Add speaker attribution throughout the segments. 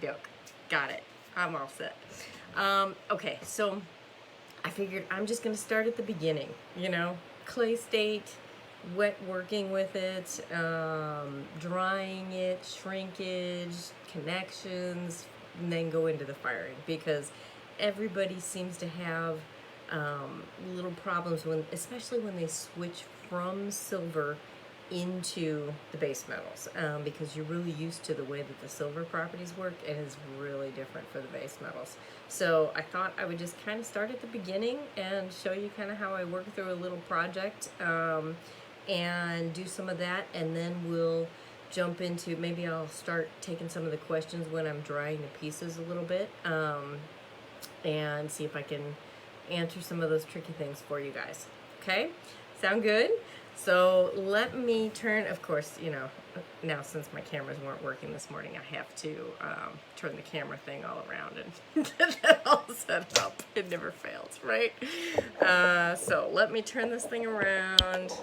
Speaker 1: Joke. Got it. I'm all set. Okay, so I figured I'm just going to start at the beginning, clay state, wet working with it, drying it, shrinkage, connections, and then go into the firing, because everybody seems to have little problems especially when they switch from silver into the base metals, because you're really used to the way that the silver properties work. It is really different for the base metals. So I thought I would just kind of start at the beginning and show you kind of how I work through a little project, and do some of that, and then we'll jump into, maybe I'll start taking some of the questions when I'm drying the pieces a little bit, and see if I can answer some of those tricky things for you guys. Okay? Sound good? So let me turn, of course, now since my cameras weren't working this morning, I have to turn the camera thing all around and get that all set up. It never fails, right? So let me turn this thing around,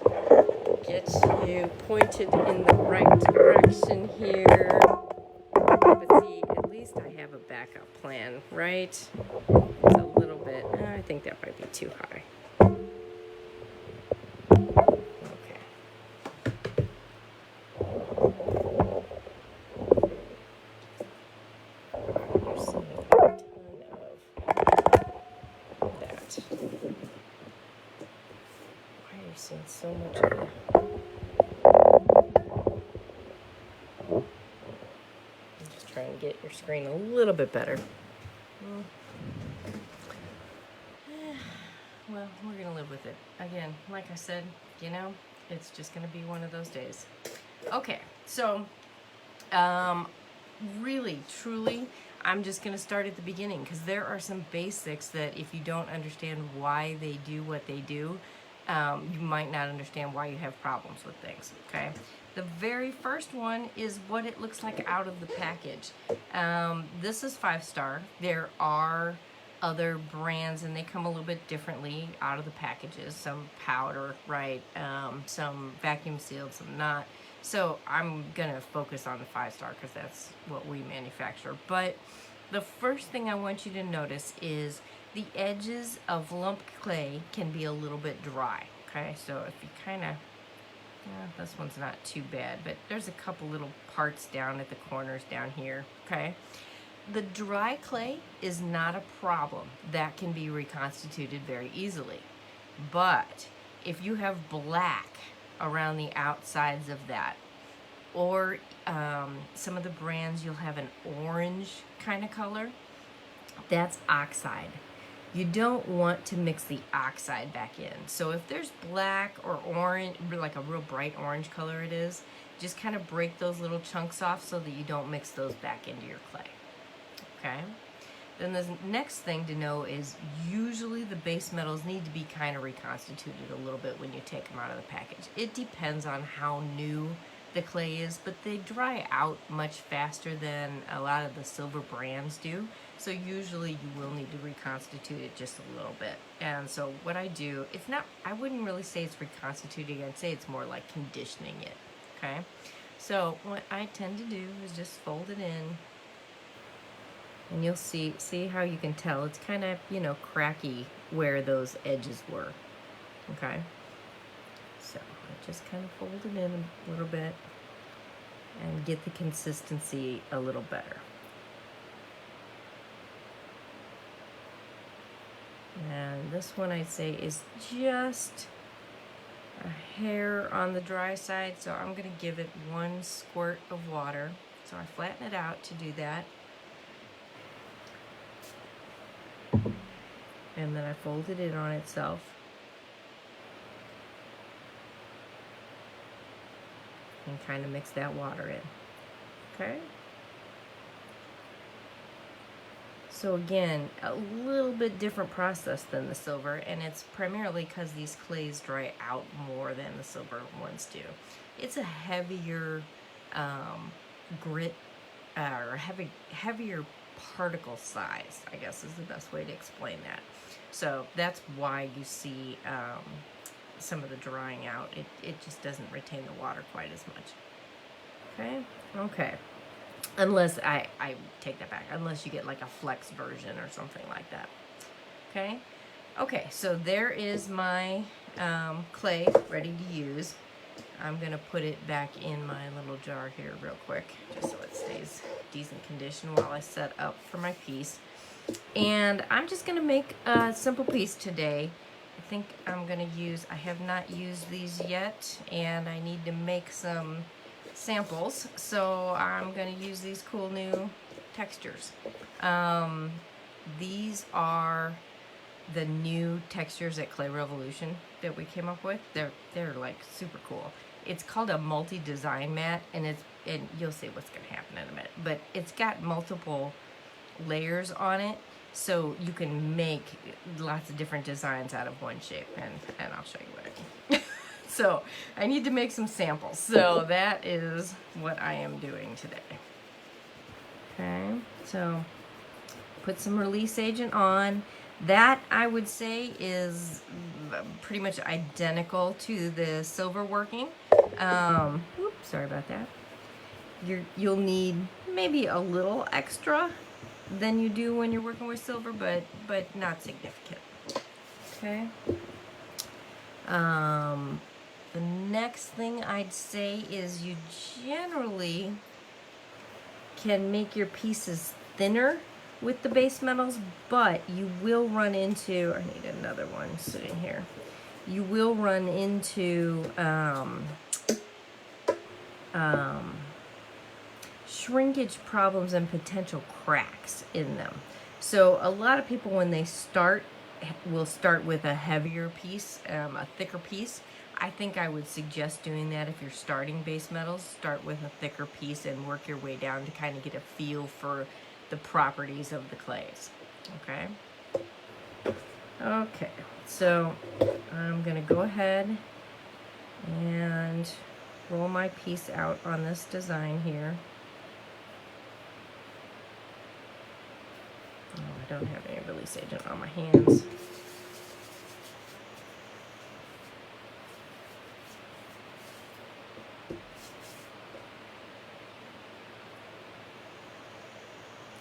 Speaker 1: get you pointed in the right direction here. But see, at least I have a backup plan, right? It's a little bit, I think that might be too high. So much of it. I'm just trying to get your screen a little bit better. Well, we're going to live with it. Again, like I said, it's just going to be one of those days. Okay, so really, truly, I'm just going to start at the beginning, because there are some basics that if you don't understand why they do what they do, you might not understand why you have problems with things, okay? The very first one is what it looks like out of the package. This is 5-star. There are other brands, and they come a little bit differently out of the packages. Some powder, right? Some vacuum sealed, some not. So I'm going to focus on the 5-star because that's what we manufacture. But the first thing I want you to notice is the edges of lump clay can be a little bit dry, okay? So if you kind of, this one's not too bad, but there's a couple little parts down at the corners down here, okay? The dry clay is not a problem. That can be reconstituted very easily. But if you have black around the outsides of that, or some of the brands, you'll have an orange kind of color, that's oxide. You don't want to mix the oxide back in. So if there's black or orange, like a real bright orange color it is, just kind of break those little chunks off so that you don't mix those back into your clay. Okay? Then the next thing to know is usually the base metals need to be kind of reconstituted a little bit when you take them out of the package. It depends on how new the clay is, but they dry out much faster than a lot of the silver brands do. So usually you will need to reconstitute it just a little bit. And so what I do, I wouldn't really say it's reconstituting, I'd say it's more like conditioning it, okay? So what I tend to do is just fold it in, and you'll see how you can tell it's kind of, cracky where those edges were, okay? So I just kind of fold it in a little bit and get the consistency a little better. And this one I'd say is just a hair on the dry side, so I'm going to give it 1 squirt of water. So I flatten it out to do that. And then I fold it in on itself. And kind of mix that water in. Okay? So again, a little bit different process than the silver, and it's primarily because these clays dry out more than the silver ones do. It's a heavier grit, or heavier particle size, I guess is the best way to explain that. So that's why you see some of the drying out. It just doesn't retain the water quite as much. Okay? Okay. Unless, I take that back, unless you get like a flex version or something like that. Okay? Okay, so there is my clay ready to use. I'm going to put it back in my little jar here real quick, just so it stays decent condition while I set up for my piece. And I'm just going to make a simple piece today. I think I'm going to use, I have not used these yet, and I need to make some samples, so I'm going to use these cool new textures. These are the new textures at Clay Revolution that we came up with. They're like super cool. It's called a multi-design mat, and you'll see what's going to happen in a minute. But it's got multiple layers on it, so you can make lots of different designs out of one shape, and I'll show you what I mean. So I need to make some samples, so that is what I am doing today. Okay, so put some release agent on. That, I would say, is pretty much identical to the silver working. Oops, sorry about that. You'll need maybe a little extra than you do when you're working with silver, but not significant. Okay. The next thing I'd say is you generally can make your pieces thinner with the base metals, but you will run into, I need another one sitting here, you will run into shrinkage problems and potential cracks in them. So a lot of people, when they start, will start with a heavier piece, a thicker piece. I think I would suggest doing that if you're starting base metals. Start with a thicker piece and work your way down to kind of get a feel for the properties of the clays. Okay? Okay, so I'm going to go ahead and roll my piece out on this design here. Oh, I don't have any release agent on my hands.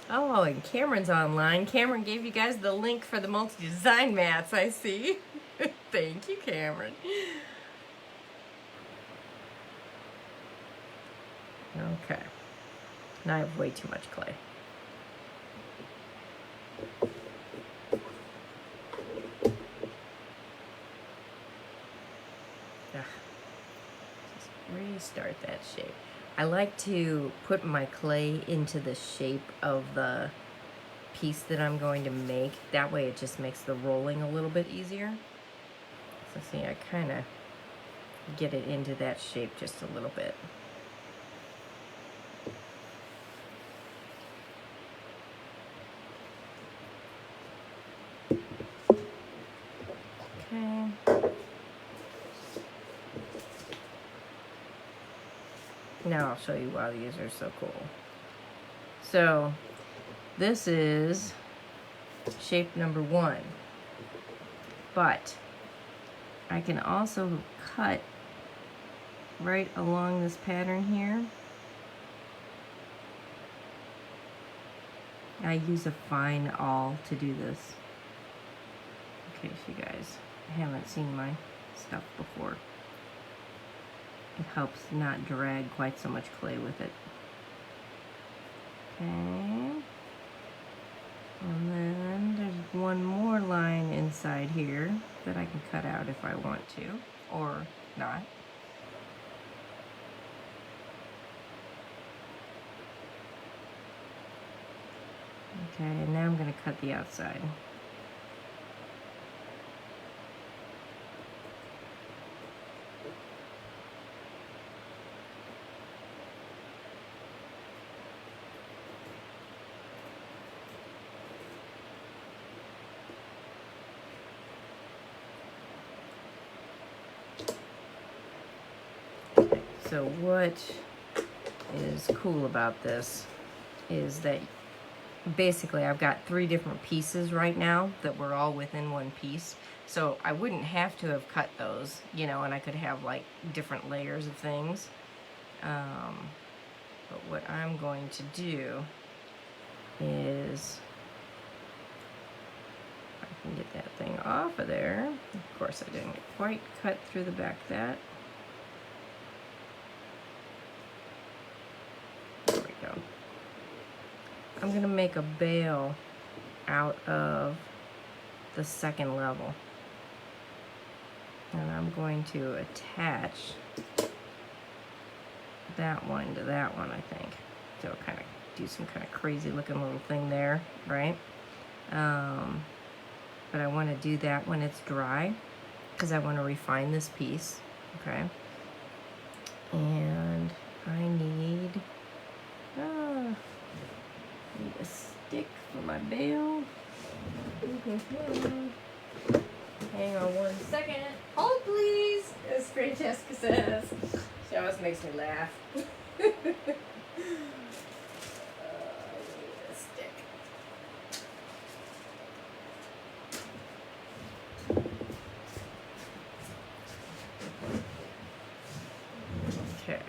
Speaker 1: Oh, and Cameron's online. Cameron gave you guys the link for the multi-design mats, I see. Thank you, Cameron. Okay. Now I have way too much clay. Just restart that shape. I like to put my clay into the shape of the piece that I'm going to make. That way it just makes the rolling a little bit easier. So see, I kind of get it into that shape just a little bit. Okay. Now I'll show you why these are so cool. So this is shape number 1, but I can also cut right along this pattern here. I use a fine awl to do this, in case you guys haven't seen my stuff before. It helps not drag quite so much clay with it. Okay. And then there's one more line inside here that I can cut out if I want to, or not. Okay, and now I'm going to cut the outside. So what is cool about this is that basically I've got 3 different pieces right now that were all within one piece. So I wouldn't have to have cut those, you know, and I could have like different layers of things. But what I'm going to do is, I can get that thing off of there. Of course, I didn't quite cut through the back of that. There we go. I'm going to make a bail out of the second level. And I'm going to attach that one to that one, I think. So kind of do some kind of crazy looking little thing there, right? But I want to do that when it's dry because I want to refine this piece, okay? And I need a stick for my bail. Hang on one second. Hold please, as Francesca says. She always makes me laugh. I need a stick. Okay.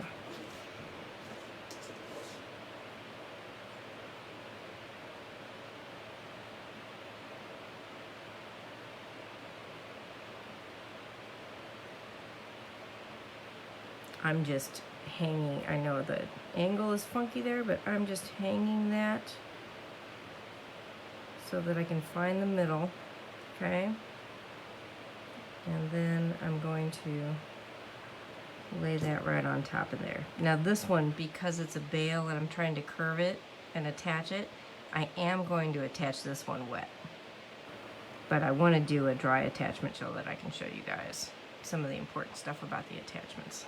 Speaker 1: I'm just hanging, I know the angle is funky there, but I'm just hanging that so that I can find the middle, okay? And then I'm going to lay that right on top of there. Now this one, because it's a bail and I'm trying to curve it and attach it, I am going to attach this one wet. But I want to do a dry attachment so that I can show you guys some of the important stuff about the attachments.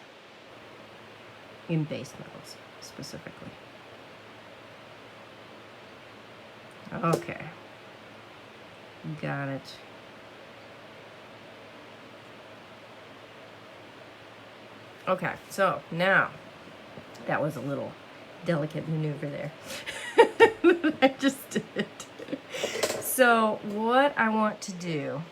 Speaker 1: In base metals, specifically. Okay. Got it. Okay, so now, that was a little delicate maneuver there. I just did. So what I want to do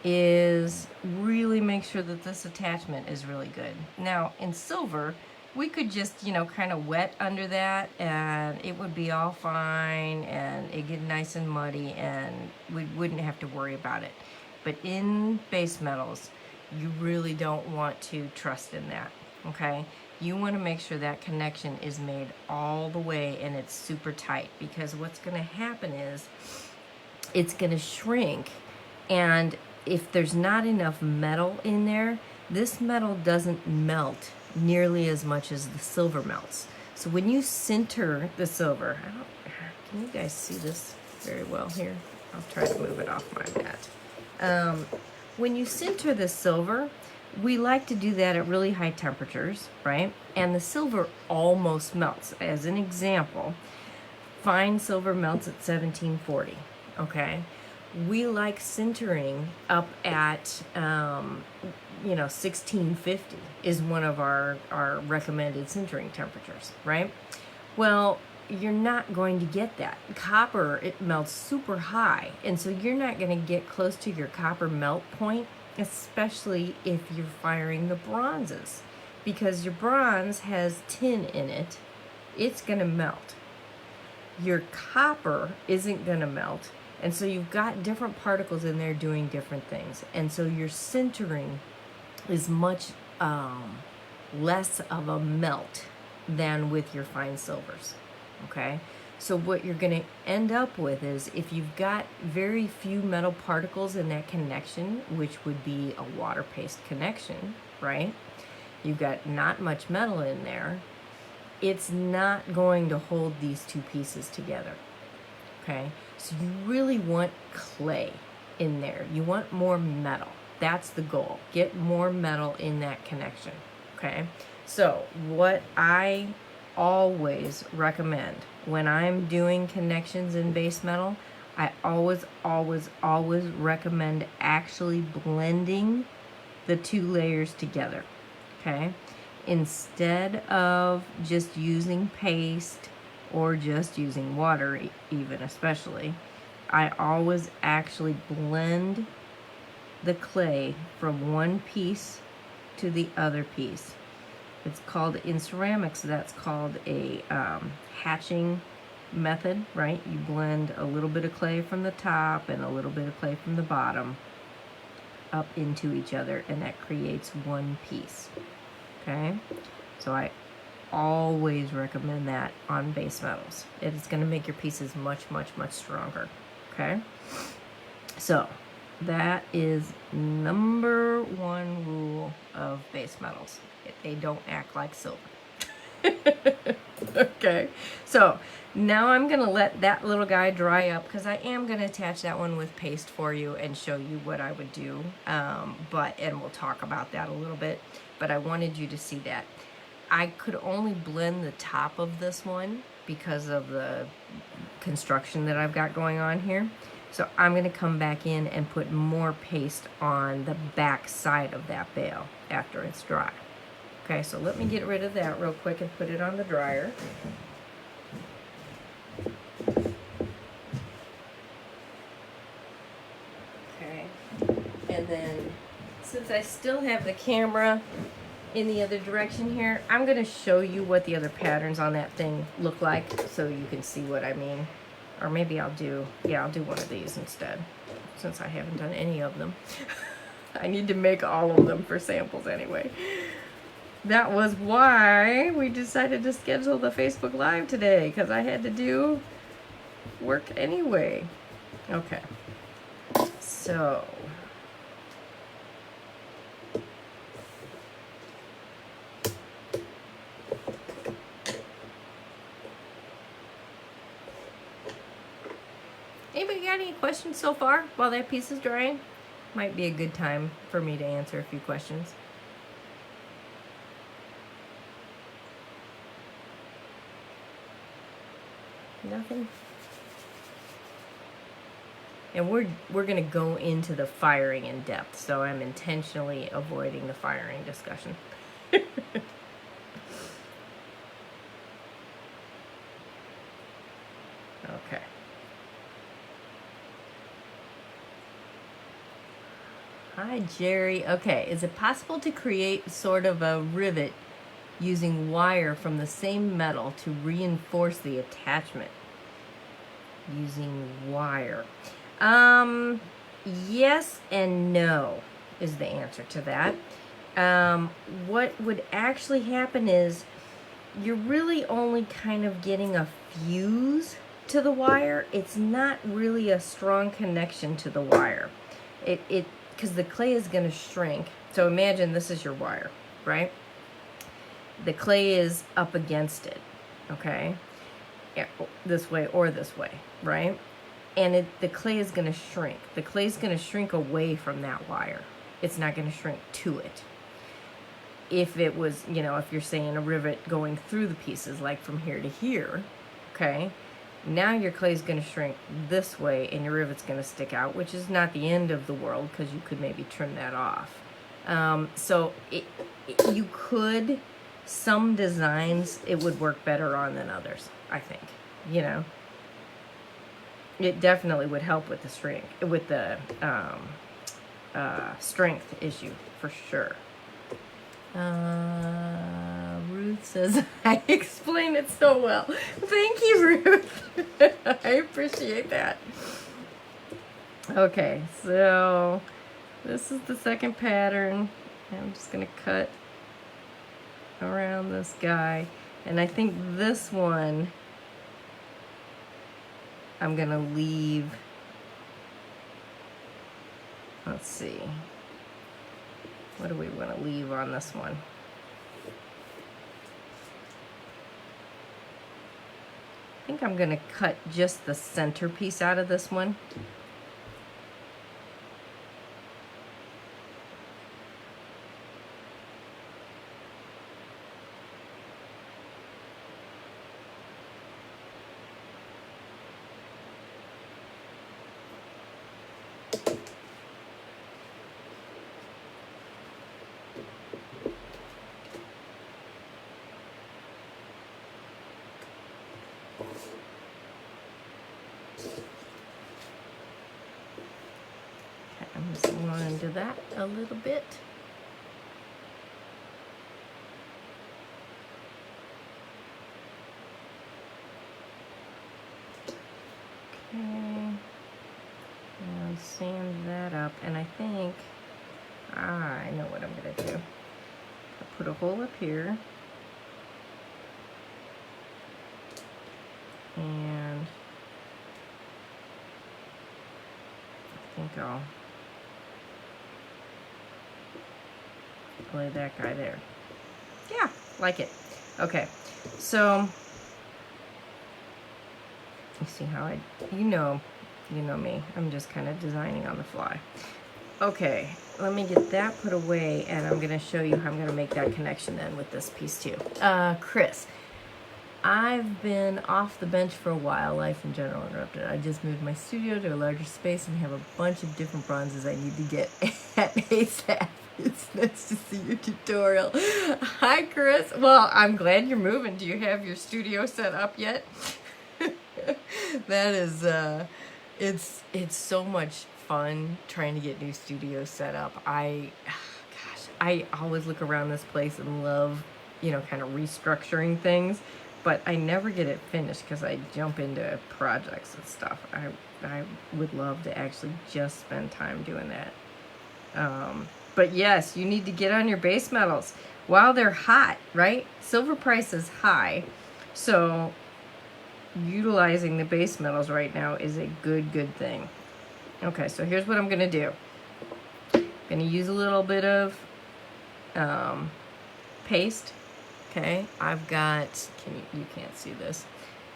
Speaker 1: is really make sure that this attachment is really good. Now in silver, we could just, you know, kind of wet under that and it would be all fine and it'd get nice and muddy and we wouldn't have to worry about it. But in base metals, you really don't want to trust in that, okay? You want to make sure that connection is made all the way and it's super tight, because what's going to happen is it's going to shrink, and if there's not enough metal in there, this metal doesn't melt nearly as much as the silver melts. So when you sinter the silver, can you guys see this very well here? I'll try to move it off my mat. When you sinter the silver, we like to do that at really high temperatures, right? And the silver almost melts. As an example, fine silver melts at 1740, okay? We like sintering up at, 1650 is one of our recommended sintering temperatures, right? Well, you're not going to get that. Copper, it melts super high, and so you're not going to get close to your copper melt point, especially if you're firing the bronzes, because your bronze has tin in it. It's going to melt. Your copper isn't going to melt, and so you've got different particles in there doing different things, and so your sintering is much less of a melt than with your fine silvers. Okay, so what you're going to end up with is, if you've got very few metal particles in that connection, which would be a water paste connection, right? You've got not much metal in there, it's not going to hold these two pieces together. Okay, so you really want clay in there. You want more metal. That's the goal. Get more metal in that connection. Okay, so what I always recommend when I'm doing connections in base metal, I always recommend actually blending the two layers together, okay? Instead of just using paste or just using water, even especially, I always actually blend the clay from one piece to the other piece. It's called, in ceramics, that's called a hatching method, right? You blend a little bit of clay from the top and a little bit of clay from the bottom up into each other, and that creates one piece. Okay, so I always recommend that on base metals. It is going to make your pieces much, much, much stronger. Okay, so that is number one rule of base metals. They don't act like silver. Okay, so now I'm going to let that little guy dry up, because I am going to attach that one with paste for you and show you what I would do, and we'll talk about that a little bit, but I wanted you to see that. I could only blend the top of this one because of the construction that I've got going on here. So I'm going to come back in and put more paste on the back side of that bale after it's dry. Okay, so let me get rid of that real quick and put it on the dryer. Okay, and then since I still have the camera in the other direction here, I'm going to show you what the other patterns on that thing look like so you can see what I mean. Or maybe I'll do one of these instead, since I haven't done any of them. I need to make all of them for samples anyway. That was why we decided to schedule the Facebook Live today, because I had to do work anyway. Okay, so anybody got any questions so far while that piece is drying? Might be a good time for me to answer a few questions. Nothing? And we're going to go into the firing in depth, so I'm intentionally avoiding the firing discussion. Okay. Hi, Jerry. Okay, is it possible to create sort of a rivet using wire from the same metal to reinforce the attachment? Using wire. Yes and no is the answer to that. What would actually happen is you're really only kind of getting a fuse to the wire. It's not really a strong connection to the wire. Because the clay is going to shrink. So imagine this is your wire, right? The clay is up against it, okay? Yeah, this way or this way, right? And the clay is going to shrink. The clay is going to shrink away from that wire. It's not going to shrink to it. If it was, if you're saying a rivet going through the pieces, like from here to here, okay, now your clay is going to shrink this way and your rivet's going to stick out, which is not the end of the world, because you could maybe trim that off. So you could, some designs, it would work better on than others, I think, It definitely would help with the strength issue, for sure. Ruth says, I explain it so well. Thank you, Ruth. I appreciate that. Okay, so this is the second pattern. I'm just going to cut around this guy. And I think this one I'm going to leave. Let's see. What do we want to leave on this one? I think I'm going to cut just the centerpiece out of this one. I'm just going to do that a little bit. Okay. And sand that up, and I think I know what I'm gonna do. I'll put a hole up here, and I think I'll lay that guy there. Yeah, like it. Okay, so you see how you know me. I'm just kind of designing on the fly. Okay, let me get that put away, and I'm gonna show you how I'm gonna make that connection then with this piece too. Chris, I've been off the bench for a while. Life in general interrupted. I just moved my studio to a larger space and have a bunch of different bronzes I need to get at ASAP. It's nice to see your tutorial. Hi, Chris. Well, I'm glad you're moving. Do you have your studio set up yet? That is, it's so much fun trying to get new studios set up. I always look around this place and love, kind of restructuring things, but I never get it finished because I jump into projects and stuff. I would love to actually just spend time doing that. But yes, you need to get on your base metals while they're hot, right? Silver price is high, so utilizing the base metals right now is a good thing. Okay, so here's what I'm gonna do. I'm gonna use a little bit of paste. Okay, I've got, you can't see this.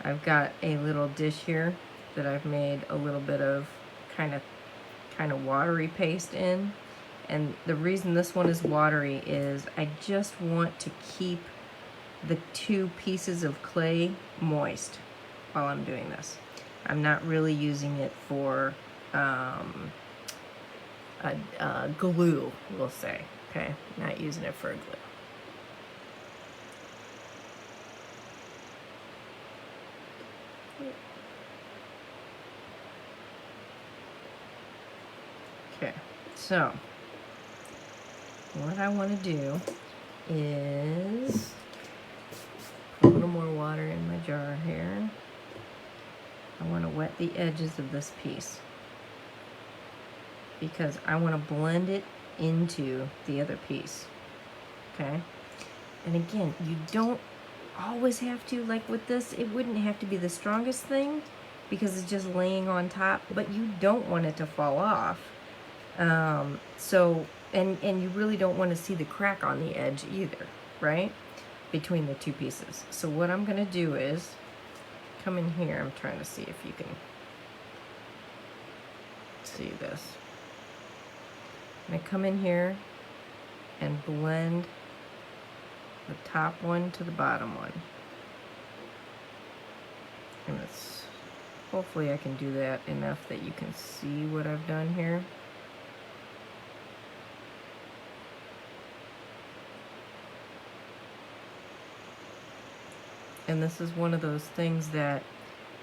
Speaker 1: I've got a little dish here that I've made a little bit of kind of watery paste in. And the reason this one is watery is I just want to keep the two pieces of clay moist while I'm doing this. I'm not really using it for glue, we'll say. Okay, not using it for a glue. Okay, so what I want to do is put a little more water in my jar here. I want to wet the edges of this piece because I want to blend it into the other piece. Okay, and again, you don't always have to, like with this, it wouldn't have to be the strongest thing because it's just laying on top, but you don't want it to fall off. And you really don't want to see the crack on the edge either, right? Between the two pieces. So what I'm going to do is come in here. I'm trying to see if you can see this. I'm going to come in here and blend the top one to the bottom one. And it's, hopefully I can do that enough that you can see what I've done here. And this is one of those things that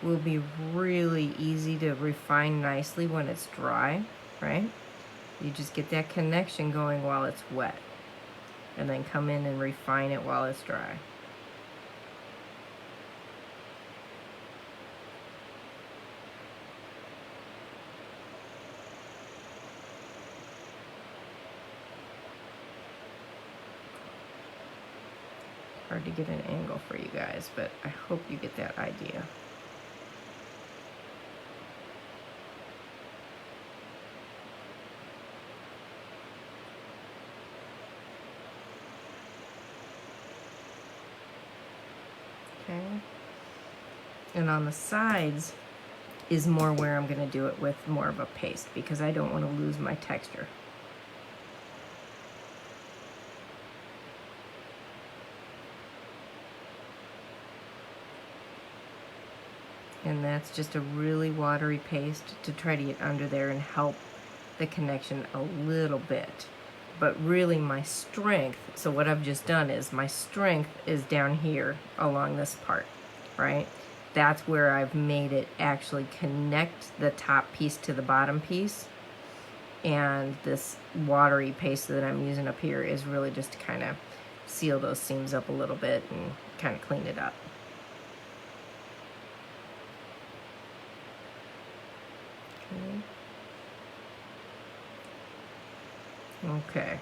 Speaker 1: will be really easy to refine nicely when it's dry, right? You just get that connection going while it's wet, and then come in and refine it while it's dry. Hard to get an angle for you guys, but I hope you get that idea. Okay. And on the sides is more where I'm going to do it with more of a paste because I don't want to lose my texture. And that's just a really watery paste to try to get under there and help the connection a little bit. But really my strength, so what I've just done is my strength is down here along this part, right? That's where I've made it actually connect the top piece to the bottom piece. And this watery paste that I'm using up here is really just to kind of seal those seams up a little bit and kind of clean it up. Okay.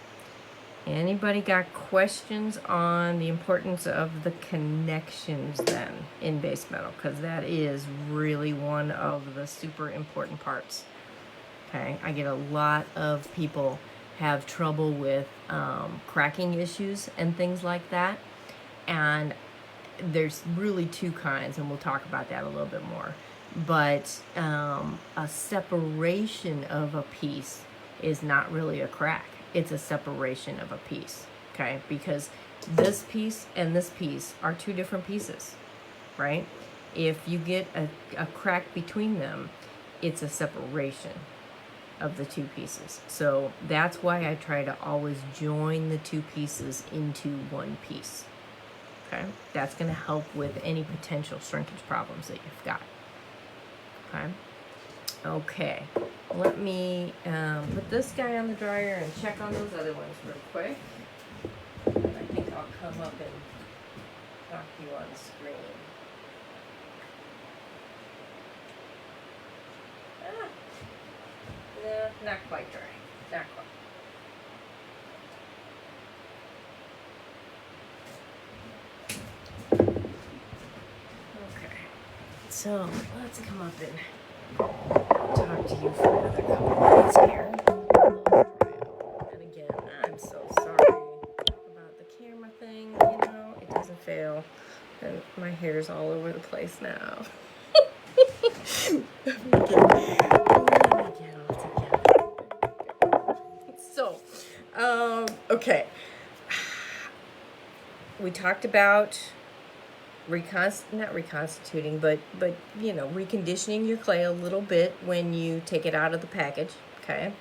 Speaker 1: Anybody got questions on the importance of the connections then in base metal? Because that is really one of the super important parts. Okay, I get a lot of people have trouble with cracking issues and things like that. And there's really two kinds, and we'll talk about that a little bit more. But a separation of a piece is not really a crack. It's a separation of a piece, okay? Because this piece and this piece are two different pieces, right? If you get a crack between them, it's a separation of the two pieces. So that's why I try to always join the two pieces into one piece. Okay, that's going to help with any potential shrinkage problems that you've got. Okay, let me put this guy on the dryer and check on those other ones real quick. I think I'll come up and talk to you on the screen. No, not quite dry. Not quite. So let's come up and talk to you for another couple minutes here. And again, I'm so sorry about the camera thing. You know, it doesn't fail. And my hair's all over the place now. Let me get all together. So, okay. We talked about not reconstituting, but you know, reconditioning your clay a little bit when you take it out of the package. Okay.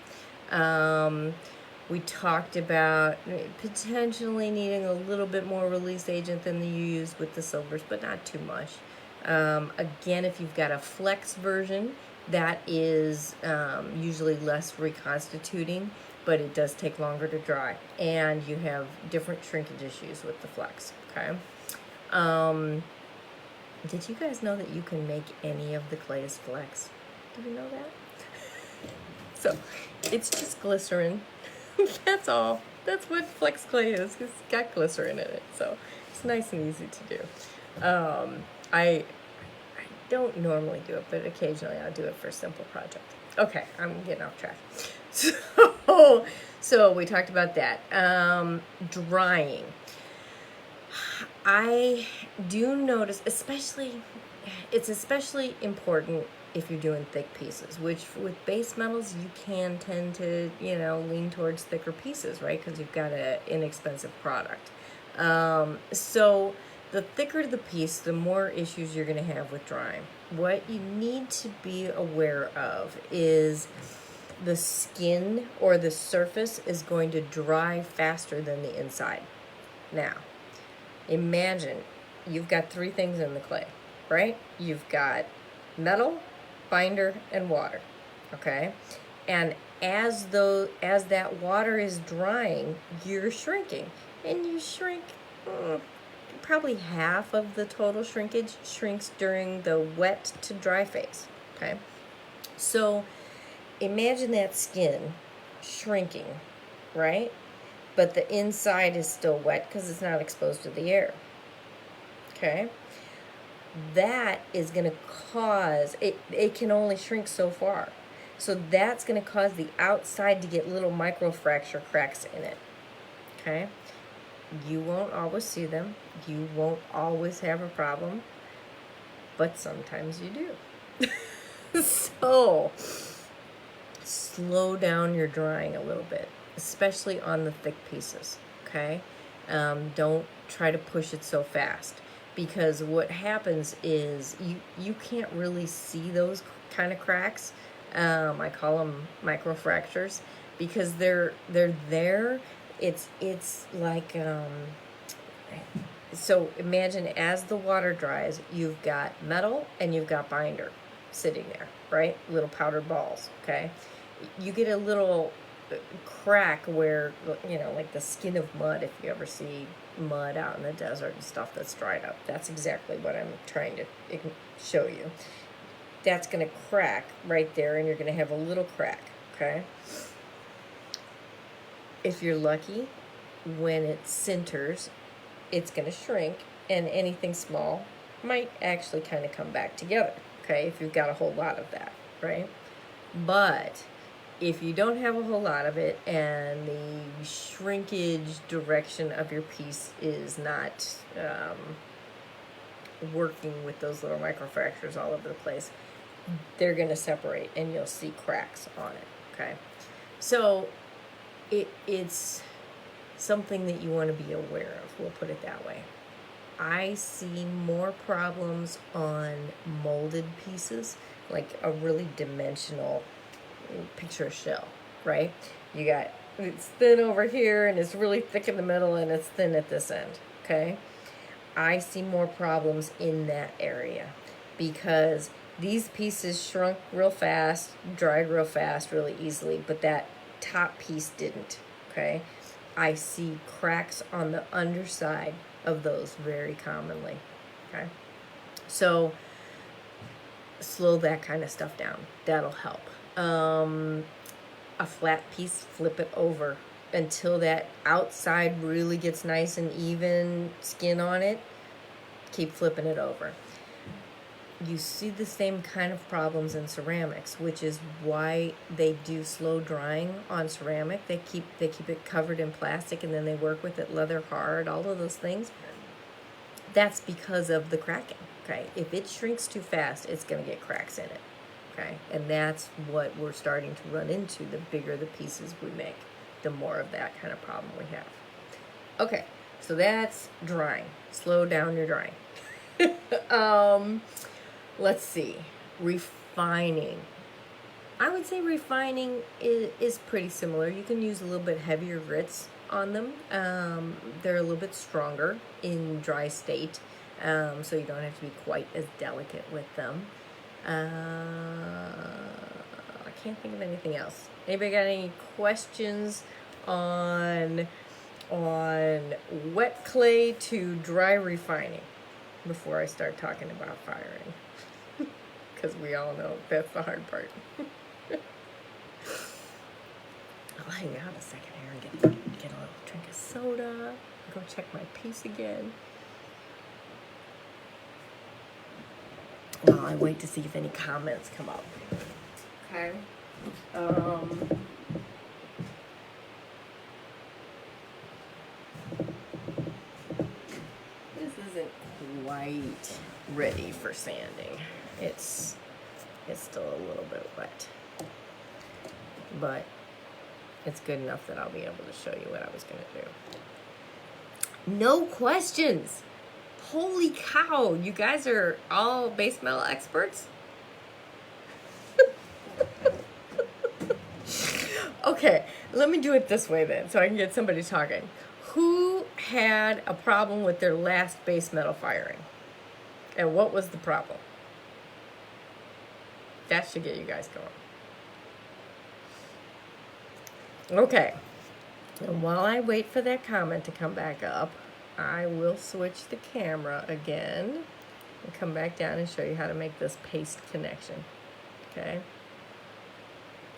Speaker 1: We talked about potentially needing a little bit more release agent than you use with the silvers, but not too much. Again, if you've got a flex version, that is usually less reconstituting, but it does take longer to dry, and you have different shrinkage issues with the flex. Okay. Did you guys know that you can make any of the clay as flex? Did you know that? So, it's just glycerin. That's all. That's what flex clay is. It's got glycerin in it, so it's nice and easy to do. I don't normally do it, but occasionally I'll do it for a simple project. Okay, I'm getting off track. So we talked about that. Drying. I do notice, it's especially important if you're doing thick pieces, which with base metals, you can tend to, you know, lean towards thicker pieces, right? Because you've got an inexpensive product. So the thicker the piece, the more issues you're going to have with drying. What you need to be aware of is the skin or the surface is going to dry faster than the inside. Now, imagine you've got three things in the clay, right? You've got metal, binder, and water, okay? And as that water is drying, you're shrinking. And you shrink, probably half of the total shrinkage shrinks during the wet to dry phase, okay? So imagine that skin shrinking, right? But the inside is still wet because it's not exposed to the air. Okay? That is going to cause, it can only shrink so far. So that's going to cause the outside to get little microfracture cracks in it. Okay? You won't always see them. You won't always have a problem. But sometimes you do. So, slow down your drying a little bit, especially on the thick pieces, okay? Don't try to push it so fast, because what happens is you can't really see those kind of cracks. I call them microfractures because they're there. It's like so imagine as the water dries, you've got metal and you've got binder sitting there, right? Little powdered balls, okay? You get a little crack where, you know, like the skin of mud, if you ever see mud out in the desert and stuff that's dried up. That's exactly what I'm trying to show you. that's going to crack right there, and you're going to have a little crack, okay? If you're lucky, when it centers, it's going to shrink, and anything small might actually kind of come back together, okay, if you've got a whole lot of that, right? But if you don't have a whole lot of it, and the shrinkage direction of your piece is not working with those little microfractures all over the place, they're going to separate, and you'll see cracks on it, okay? So it's something that you want to be aware of, we'll put it that way. I see more problems on molded pieces, like a really dimensional, picture a shell, right? You got, it's thin over here, and it's really thick in the middle, and it's thin at this end, okay? I see more problems in that area because these pieces shrunk real fast, dried real fast, really easily, but that top piece didn't, okay? I see cracks on the underside of those very commonly, okay? So slow that kind of stuff down. That'll help. A flat piece, flip it over until that outside really gets nice and even skin on it. Keep flipping it over. You see the same kind of problems in ceramics, which is why they do slow drying on ceramic. They keep it covered in plastic, and then they work with it leather hard, all of those things. That's because of the cracking, okay? If it shrinks too fast, it's going to get cracks in it, okay? And that's what we're starting to run into. The bigger the pieces we make, the more of that kind of problem we have. Okay, so that's drying. Slow down your drying. Let's see, refining. I would say refining is pretty similar. You can use a little bit heavier grits on them. They're a little bit stronger in dry state, so you don't have to be quite as delicate with them. I can't think of anything else. Anybody got any questions on wet clay to dry refining before I start talking about firing? Because we all know that's the hard part. I'll hang out a second here and get a little drink of soda. Go check my piece again. While I wait to see if any comments come up. Okay. This isn't quite ready for sanding. It's still a little bit wet, but it's good enough that I'll be able to show you what I was going to do. No questions. Holy cow, you guys are all base metal experts? Okay, let me do it this way then, so I can get somebody talking. Who had a problem with their last base metal firing? And what was the problem? That should get you guys going. Okay, and while I wait for that comment to come back up, I will switch the camera again and come back down and show you how to make this paste connection. Okay?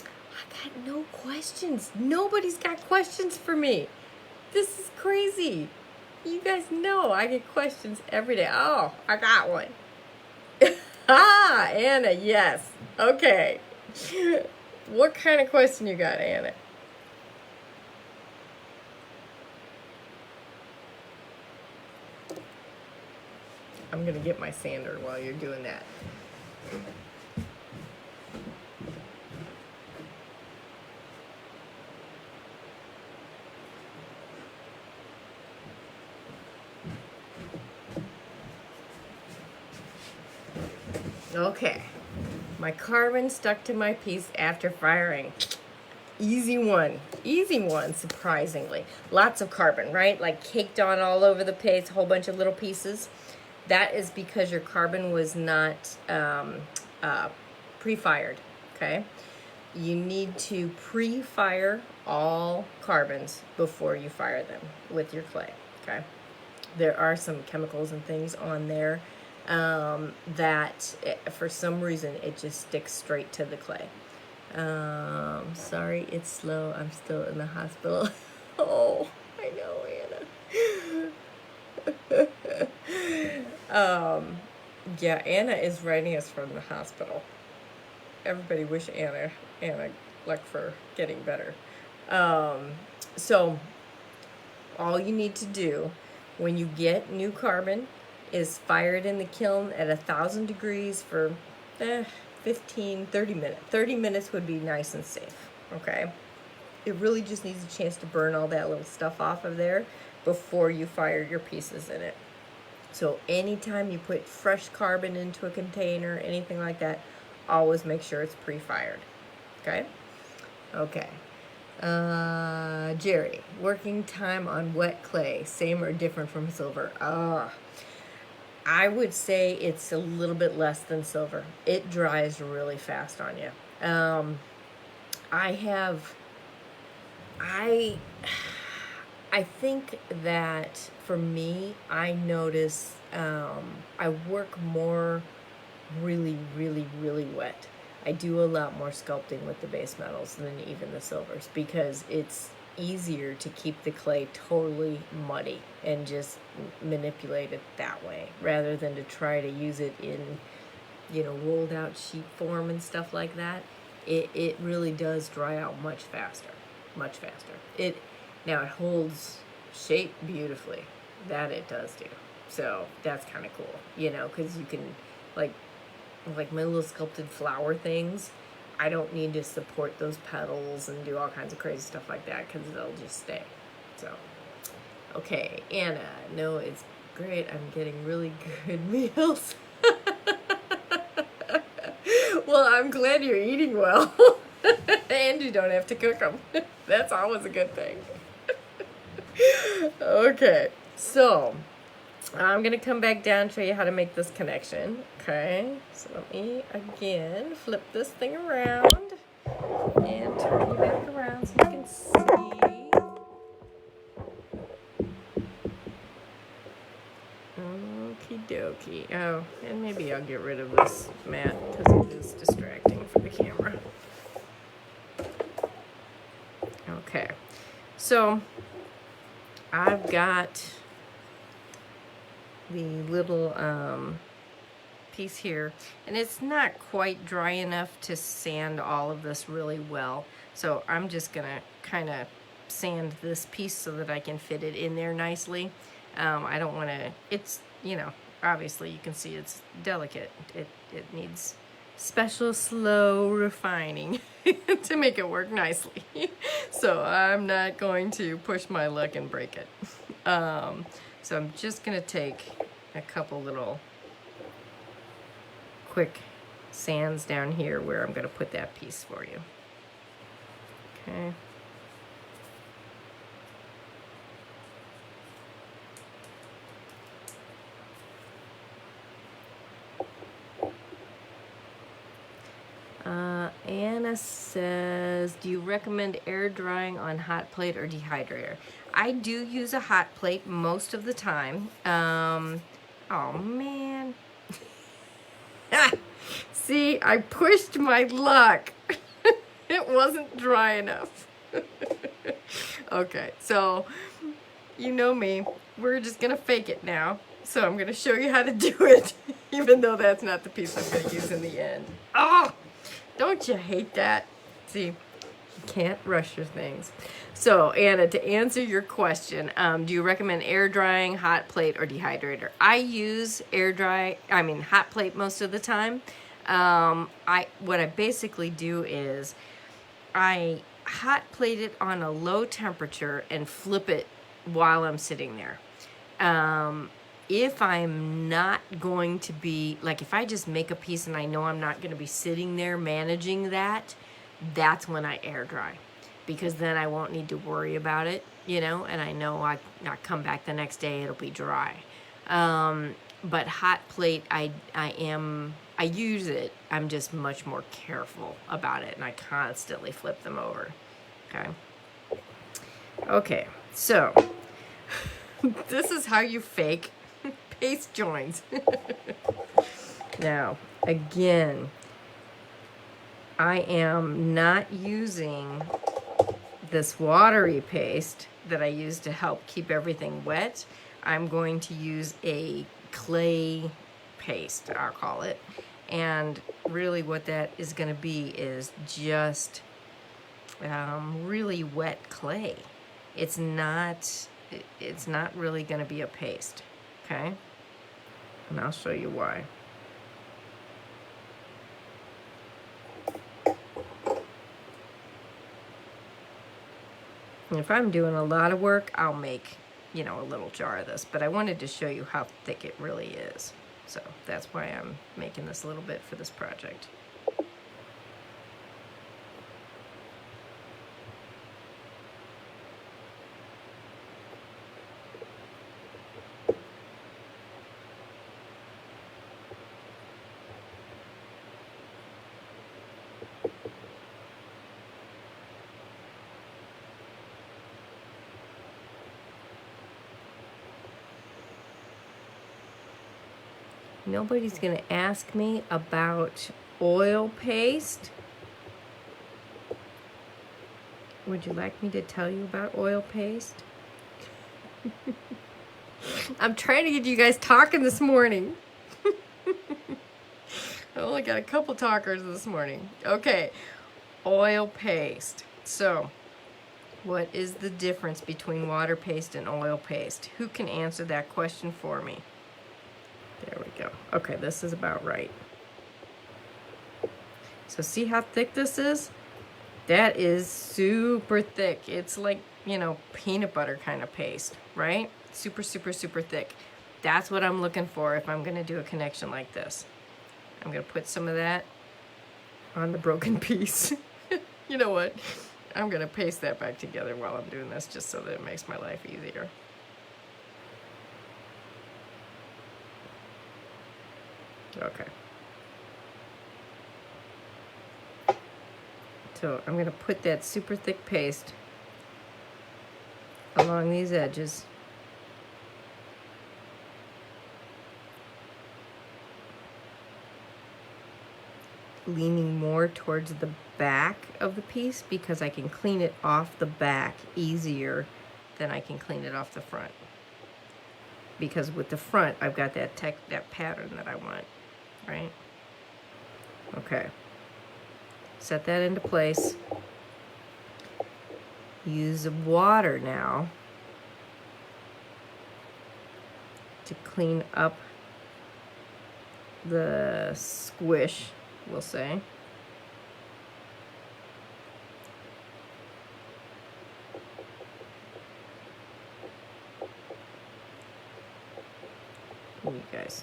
Speaker 1: I got no questions. Nobody's got questions for me. This is crazy. You guys know I get questions every day. Oh, I got one. Ah, Anna, yes. Okay. What kind of question you got, Anna? I'm going to get my sander while you're doing that. Okay, my carbon stuck to my piece after firing. Easy one, surprisingly. Lots of carbon, right? Like caked on all over the place, a whole bunch of little pieces. That is because your carbon was not pre-fired, okay? You need to pre-fire all carbons before you fire them with your clay, okay? There are some chemicals and things on there that for some reason it just sticks straight to the clay. Sorry, it's slow. I'm still in the hospital. Oh, I know, Anna. Yeah, Anna is writing us from the hospital. Everybody wish Anna luck for getting better. So all you need to do when you get new carbon is fire it in the kiln at 1,000 degrees for 15, 30 minutes. 30 minutes would be nice and safe, okay? It really just needs a chance to burn all that little stuff off of there before you fire your pieces in it. So anytime you put fresh carbon into a container, anything like that, always make sure it's pre-fired, okay? Okay. Jerry, working time on wet clay, same or different from silver? I would say it's a little bit less than silver. It dries really fast on you. I think that for me, I notice I work more really, really, really wet. I do a lot more sculpting with the base metals than even the silvers because it's easier to keep the clay totally muddy and just manipulate it that way rather than to try to use it in, rolled out sheet form and stuff like that. It really does dry out much faster. Now it holds shape beautifully. That it does do. So that's kind of cool, because you can, like my little sculpted flower things, I don't need to support those petals and do all kinds of crazy stuff like that because they'll just stay. So, okay, Anna, no, it's great. I'm getting really good meals. Well, I'm glad you're eating well. And you don't have to cook them. That's always a good thing. Okay, so I'm going to come back down and show you how to make this connection. Okay, so let me again flip this thing around and turn you back around so you can see. Okie dokie. Oh, and maybe I'll get rid of this mat because it is distracting for the camera. Okay, so I've got the little piece here, and it's not quite dry enough to sand all of this really well, so I'm just gonna kind of sand this piece so that I can fit it in there nicely. I don't want to, it's, obviously you can see it's delicate. It needs special slow refining to make it work nicely. So I'm not going to push my luck and break it. So I'm just gonna take a couple little quick sands down here where I'm gonna put that piece for you. Okay. Anna says, do you recommend air drying on hot plate or dehydrator? I do use a hot plate most of the time. Oh man. See, I pushed my luck. It wasn't dry enough. Okay, so you know me. We're just gonna fake it now. So I'm gonna show you how to do it, even though that's not the piece I'm gonna use in the end. Oh! Don't you hate that? See, you can't rush your things. So, Anna, to answer your question, do you recommend air drying, hot plate, or dehydrator? I use hot plate most of the time. What I basically do is I hot plate it on a low temperature and flip it while I'm sitting there. If I'm not going to be, like if I just make a piece and I know I'm not going to be sitting there managing that, that's when I air dry. Because then I won't need to worry about it, and I know I come back the next day, it'll be dry. But hot plate, I use it, I'm just much more careful about it, and I constantly flip them over, Okay, so this is how you fake paste joins. Now, again, I am not using this watery paste that I use to help keep everything wet. I'm going to use a clay paste, I'll call it. And really what that is going to be is just really wet clay. It's not really going to be a paste, okay? And I'll show you why. And if I'm doing a lot of work, I'll make, you know, a little jar of this. But I wanted to show you how thick it really is. So that's why I'm making this a little bit for this project. Nobody's going to ask me about oil paste. Would you like me to tell you about oil paste? I'm trying to get you guys talking this morning. I only got a couple talkers this morning. Okay, oil paste. So, what is the difference between water paste and oil paste? Who can answer that question for me? There we go. Okay, this is about right. So see how thick this is? That is super thick. It's like, you know, peanut butter kind of paste, right? Super, super, super thick. That's what I'm looking for if I'm going to do a connection like this. I'm going to put some of that on the broken piece. You know what? I'm going to paste that back together while I'm doing this just so that it makes my life easier. Okay. So I'm going to put that super thick paste along these edges. Leaning more towards the back of the piece because I can clean it off the back easier than I can clean it off the front. Because with the front, I've got that pattern that I want. Right? Okay. Set that into place. Use water now to clean up the squish, we'll say. You guys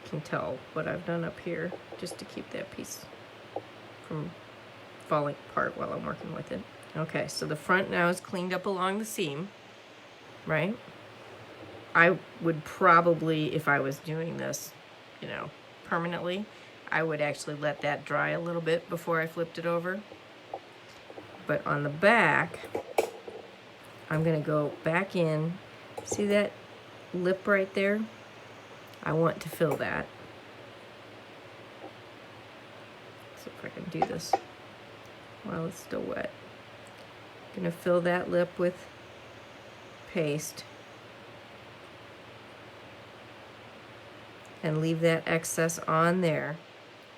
Speaker 1: can tell what I've done up here just to keep that piece from falling apart while I'm working with it. Okay, so the front now is cleaned up along the seam, right? I would probably, if I was doing this, you know, permanently, I would actually let that dry a little bit before I flipped it over. But on the back, I'm gonna go back in. See that lip right there? I want to fill that. See if I can do this while it's still wet. I'm gonna fill that lip with paste and leave that excess on there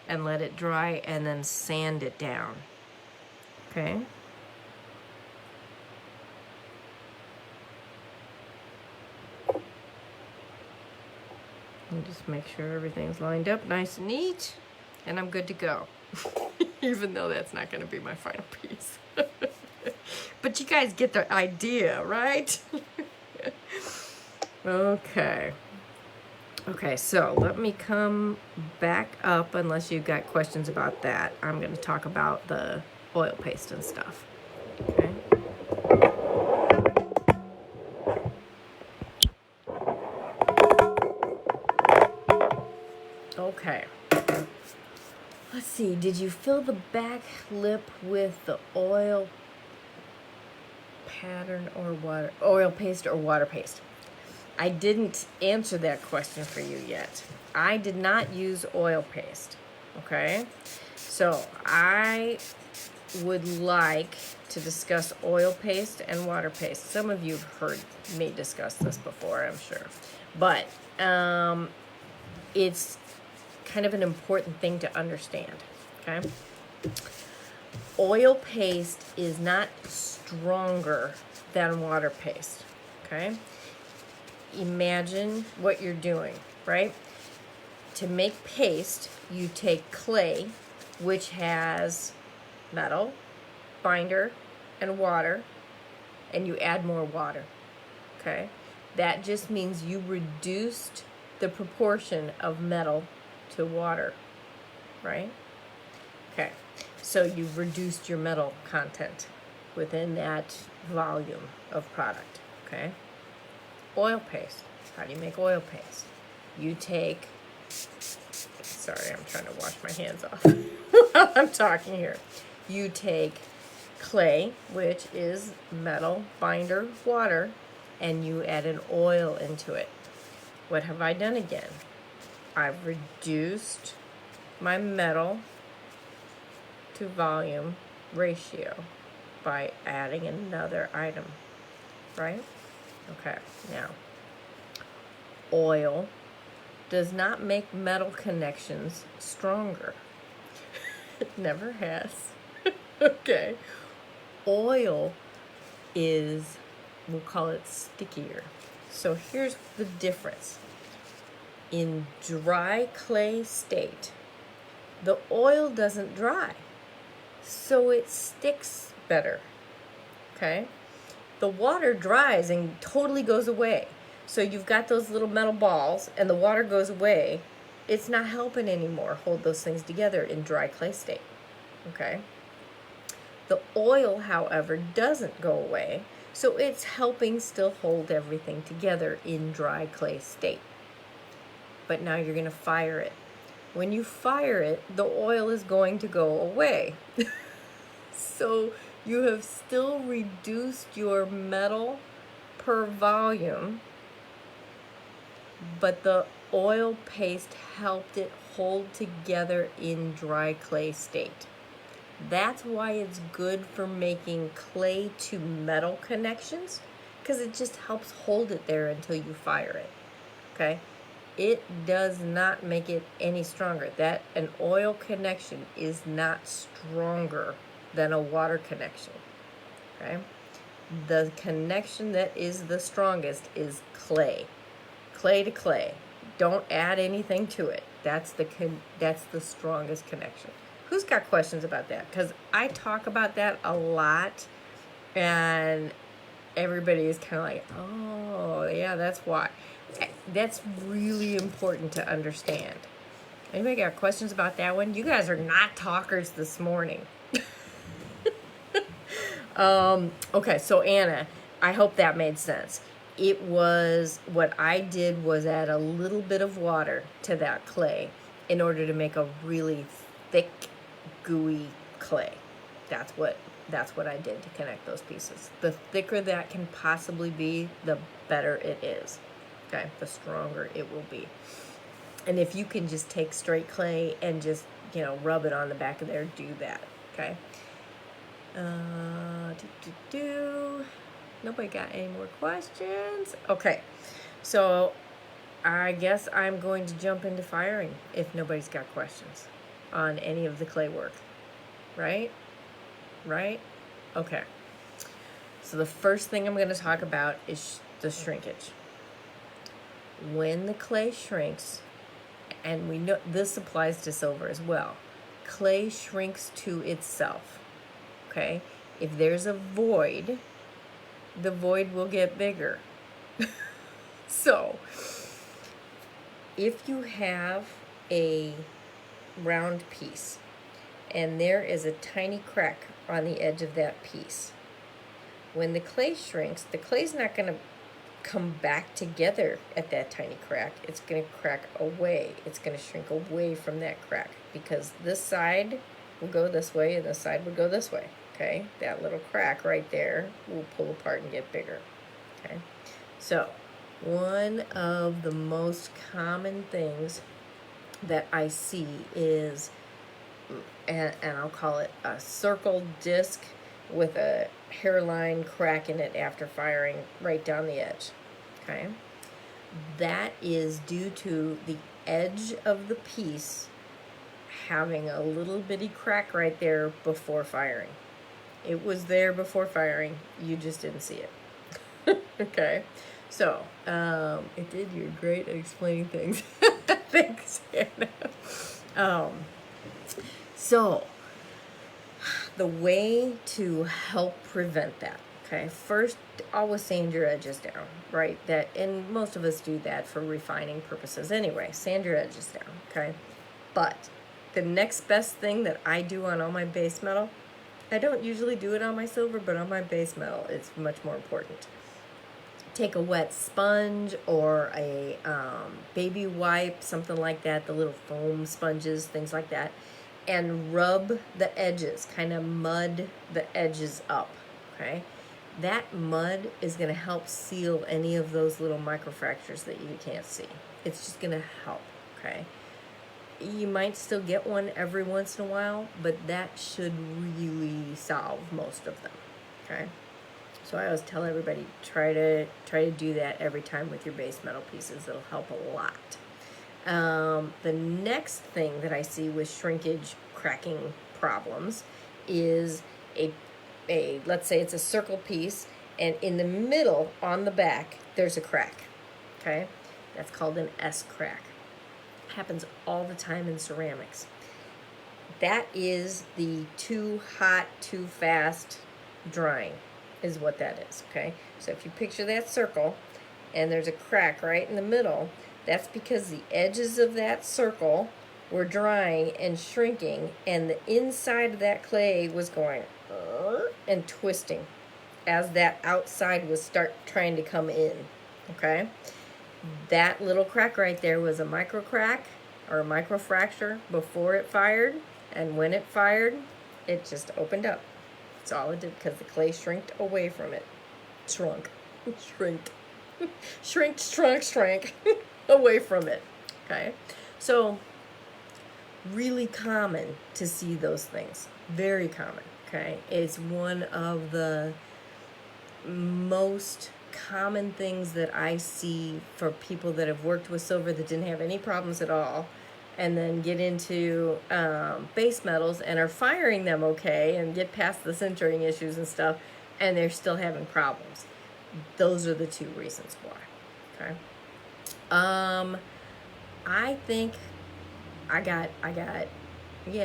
Speaker 1: and let it dry and then sand it down. Okay? And just make sure everything's lined up nice and neat, and I'm good to go. Even though that's not going to be my final piece. But you guys get the idea, right? Okay. Okay, so let me come back up unless you've got questions about that. I'm going to talk about the oil paste and stuff. Okay. Okay. Let's see, did you fill the back lip with the oil pattern or water, oil paste or water paste? I didn't answer that question for you yet. I did not use oil paste, okay? So I would like to discuss oil paste and water paste. Some of you have heard me discuss this before, I'm sure. But it's kind of an important thing to understand, okay? Oil paste is not stronger than water paste, okay? Imagine what you're doing, right? To make paste, you take clay, which has metal, binder, and water, and you add more water, okay? That just means you reduced the proportion of metal to water, right? Okay, so you've reduced your metal content within that volume of product, okay? Oil paste. How do you make oil paste? You take, sorry, I'm trying to wash my hands off while I'm talking here. You take clay, which is metal, binder, water, and you add an oil into it. What have I done again? I've reduced my metal to volume ratio by adding another item, right? Okay, now, oil does not make metal connections stronger. It never has. Okay. Oil is, we'll call it stickier. So here's the difference. In dry clay state, the oil doesn't dry, so it sticks better, okay? The water dries and totally goes away. So you've got those little metal balls and the water goes away. It's not helping anymore hold those things together in dry clay state, okay? The oil, however, doesn't go away, so it's helping still hold everything together in dry clay state. But now you're gonna fire it. When you fire it, the oil is going to go away. So you have still reduced your metal per volume, but the oil paste helped it hold together in dry clay state. That's why it's good for making clay to metal connections, because it just helps hold it there until you fire it, okay? It does not make it any stronger. That an oil connection is not stronger than a water connection, okay? The connection that is the strongest is clay. Clay to clay. Don't add anything to it. That's the strongest connection. Who's got questions about that? Because I talk about that a lot, and everybody is kind of like, oh, yeah, that's why. That's really important to understand. Anybody got questions about that one? You guys are not talkers this morning. Okay, so Anna, I hope that made sense. It was, what I did was add a little bit of water to that clay in order to make a really thick, gooey clay. That's what I did to connect those pieces. The thicker that can possibly be, the better it is. Okay, the stronger it will be. And if you can just take straight clay and just, rub it on the back of there, do that, okay? Nobody got any more questions? Okay, so I guess I'm going to jump into firing if nobody's got questions on any of the clay work, right? Right? Okay. So the first thing I'm going to talk about is the shrinkage. When the clay shrinks, and we know this applies to silver as well, clay shrinks to itself, okay? If there's a void, the void will get bigger. So, if you have a round piece, and there is a tiny crack on the edge of that piece, when the clay shrinks, the clay's not going to come back together at that tiny crack. It's going to crack away. It's going to shrink away from that crack, because this side will go this way and this side will go this way, okay? That little crack right there will pull apart and get bigger, okay? So One of the most common things that I see is, and I'll call it a circle disc with a hairline crack in it after firing right down the edge. Okay? That is due to the edge of the piece having a little bitty crack right there before firing. It was there before firing, you just didn't see it. Okay? So, it did, you're great at explaining things. Thanks, Hannah. So, the way to help prevent that, okay, first, always sand your edges down, right? That, and most of us do that for refining purposes anyway. Sand your edges down, okay? But the next best thing that I do on all my base metal, I don't usually do it on my silver, but on my base metal, it's much more important. Take a wet sponge or a baby wipe, something like that, the little foam sponges, things like that, and rub the edges, kind of mud the edges up, okay? That mud is going to help seal any of those little microfractures that you can't see. It's just going to help, okay? You might still get one every once in a while, but that should really solve most of them, okay? So I always tell everybody, try to do that every time with your base metal pieces. It'll help a lot. The next thing that I see with shrinkage cracking problems is a let's say it's a circle piece, and in the middle on the back there's a crack. Okay, that's called an S crack. Happens all the time in ceramics. That is the too hot, too fast drying is what that is, okay? So if you picture that circle and there's a crack right in the middle, that's because the edges of that circle were drying and shrinking, and the inside of that clay was going and twisting as that outside was trying to come in, okay? That little crack right there was a micro crack or a micro fracture before it fired, and when it fired, it just opened up. That's all it did, because the clay shrinked away from it. Shrunk. Shrank away from it. Okay? So, really common to see those things. Very common. Okay? It's one of the most common things that I see for people that have worked with silver that didn't have any problems at all, and then get into base metals and are firing them okay and get past the sintering issues and stuff, and they're still having problems. Those are the two reasons why. Okay. I think I got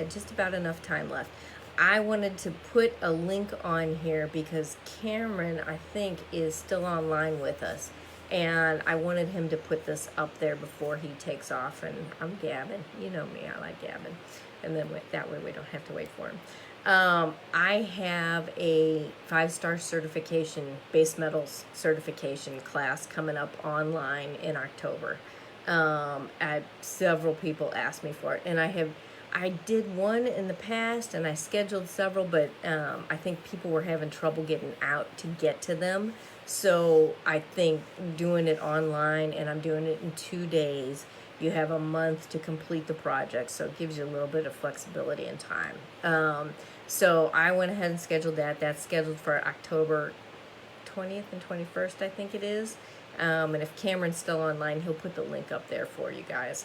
Speaker 1: just about enough time left. I wanted to put a link on here because Cameron, I think, is still online with us. And I wanted him to put this up there before he takes off. And I'm gabbing. You know me, I like gabbing. And then that way we don't have to wait for him. I have a 5-star certification, base metals certification class coming up online in October. Several people asked me for it. And I did one in the past, and I scheduled several, but I think people were having trouble getting out to get to them. So I think doing it online, and I'm doing it in 2 days, you have a month to complete the project, so it gives you a little bit of flexibility and time. So I went ahead and scheduled that. That's scheduled for October 20th and 21st, I think it is. And if Cameron's still online, he'll put the link up there for you guys.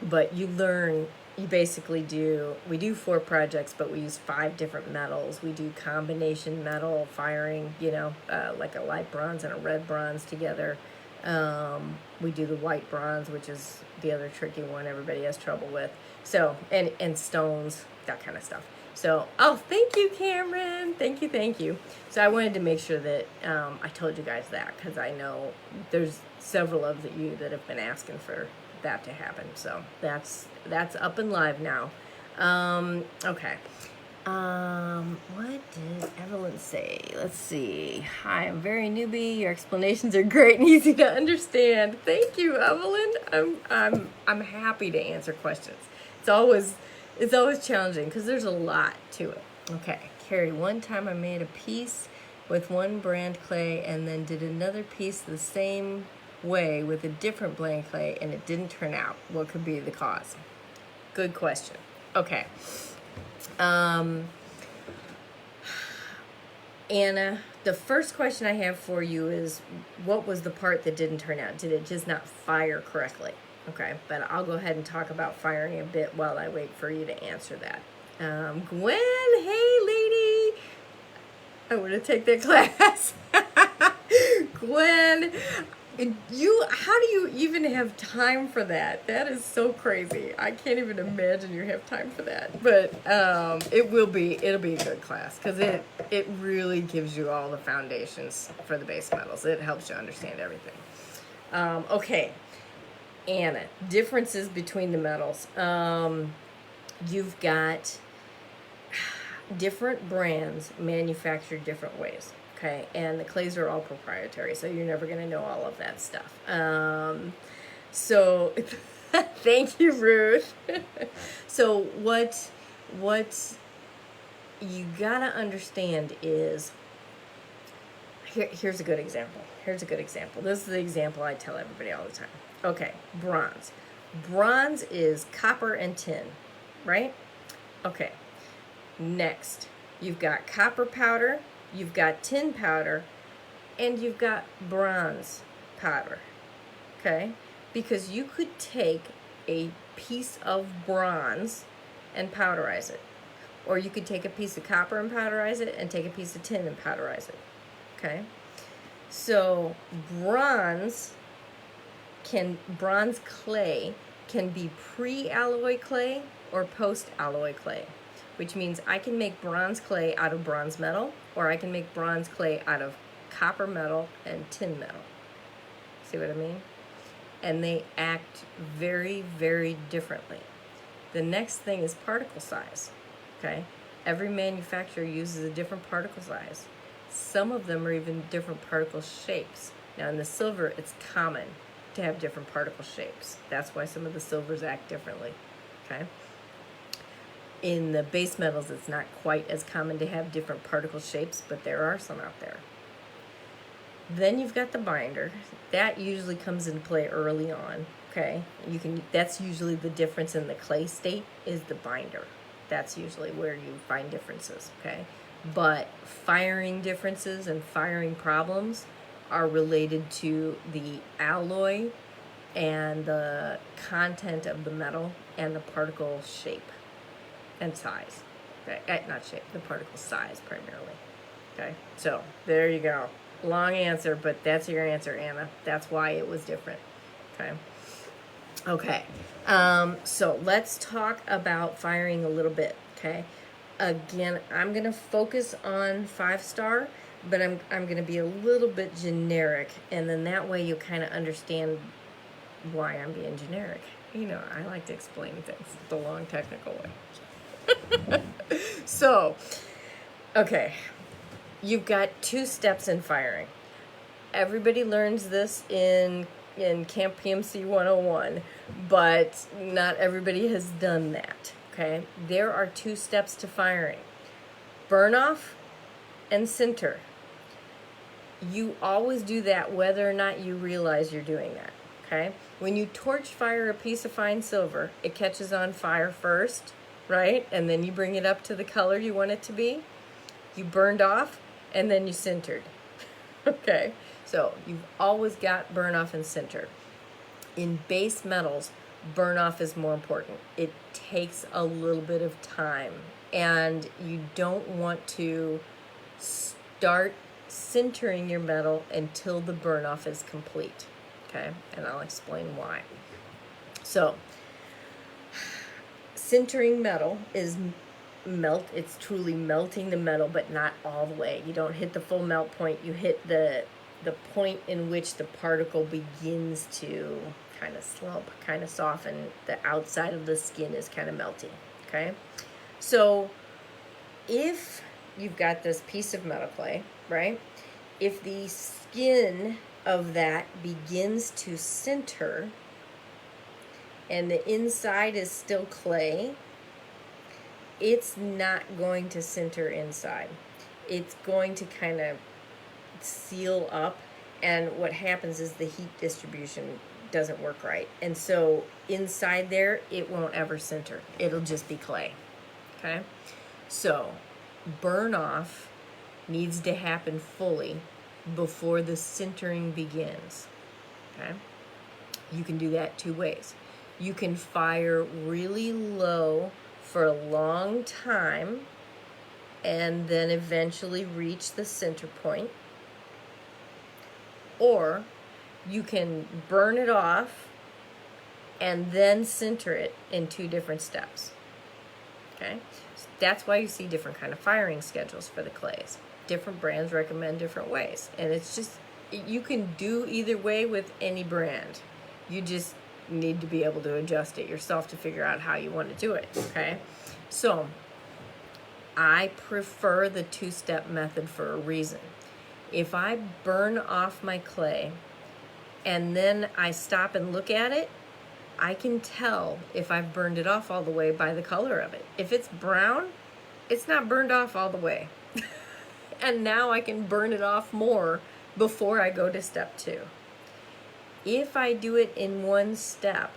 Speaker 1: But you basically we do 4 projects, but we use 5 different metals. We do combination metal firing, like a light bronze and a red bronze together. We do the white bronze, which is the other tricky one everybody has trouble with. So, and stones, that kind of stuff. So, thank you, Cameron. Thank you. So I wanted to make sure that I told you guys that, because I know there's several of you that have been asking for that to happen. So that's up and live now. Okay. What did Evelyn say? Let's see. Hi, I'm very newbie. Your explanations are great and easy to understand. Thank you, Evelyn. I'm happy to answer questions. It's always challenging because there's a lot to it. Okay, Carrie, one time I made a piece with one brand clay and then did another piece the same way with a different blank clay and it didn't turn out? What could be the cause? Good question. Okay. Anna, the first question I have for you is, what was the part that didn't turn out? Did it just not fire correctly? Okay, but I'll go ahead and talk about firing a bit while I wait for you to answer that. Gwen, hey lady, I want to take that class. Gwen, how do you even have time for that? That is so crazy. I can't even imagine you have time for that. But it'll be a good class because it really gives you all the foundations for the base metals. It helps you understand everything. Okay, Anna, differences between the metals. You've got different brands manufactured different ways. Okay, and the clays are all proprietary, so you're never going to know all of that stuff. So, thank you, Ruth. So, what you got to understand is, here's a good example. Here's a good example. This is the example I tell everybody all the time. Okay, bronze. Bronze is copper and tin, right? Okay, next, you've got copper powder, you've got tin powder, and you've got bronze powder, okay? Because you could take a piece of bronze and powderize it. Or you could take a piece of copper and powderize it, and take a piece of tin and powderize it, okay? So bronze clay can be pre-alloy clay or post-alloy clay, which means I can make bronze clay out of bronze metal, or I can make bronze clay out of copper metal and tin metal. See what I mean? And they act very, very differently. The next thing is particle size, okay? Every manufacturer uses a different particle size. Some of them are even different particle shapes. Now in the silver, it's common to have different particle shapes. That's why some of the silvers act differently, okay? In the base metals, it's not quite as common to have different particle shapes, but there are some out there. Then you've got the binder. That usually comes into play early on, okay? That's usually the difference in the clay state is the binder. That's usually where you find differences, okay? But firing differences and firing problems are related to the alloy and the content of the metal and the particle shape and size. Okay, not shape, the particle size primarily. Okay, so there you go. Long answer, but that's your answer, Anna. That's why it was different. Okay. Okay. So let's talk about firing a little bit. Okay. Again, I'm gonna focus on 5-star, but I'm gonna be a little bit generic, and then that way you kind of understand why I'm being generic. You know, I like to explain things the long technical way. So, okay, you've got 2 steps in firing. Everybody learns this in Camp PMC 101, but not everybody has done that, okay? There are 2 steps to firing: burn off and sinter. You always do that whether or not you realize you're doing that, okay? When you torch fire a piece of fine silver, it catches on fire first, right? And then you bring it up to the color you want it to be. You burned off, and then you sintered. Okay, so you've always got burn off and sinter. In base metals, burn off is more important. It takes a little bit of time, and you don't want to start sintering your metal until the burn off is complete. Okay, and I'll explain why. So, sintering metal is it's truly melting the metal, but not all the way. You don't hit the full melt point. You hit the point in which the particle begins to kind of slump, kind of soften. The outside of the skin is kind of melting, okay? So if you've got this piece of metal clay, right? If the skin of that begins to sinter and the inside is still clay, it's not going to sinter inside. It's going to kind of seal up And what happens is the heat distribution doesn't work right. And so inside there, it won't ever center. It'll just be clay. Okay? So burn off needs to happen fully before the sintering begins. Okay? You can do that two ways. You can fire really low for a long time and then eventually reach the center point. Or you can burn it off and then center it in two different steps. Okay? So that's why you see different kind of firing schedules for the clays. Different brands recommend different ways. And it's just, you can do either way with any brand. You just need to be able to adjust it yourself to figure out how you want to do it. Okay? So I prefer the two-step method for a reason. If I burn off my clay and then I stop and look at it, I can tell if I've burned it off all the way by the color of it. If it's brown, it's not burned off all the way. And now I can burn it off more before I go to step 2. If I do it in one step,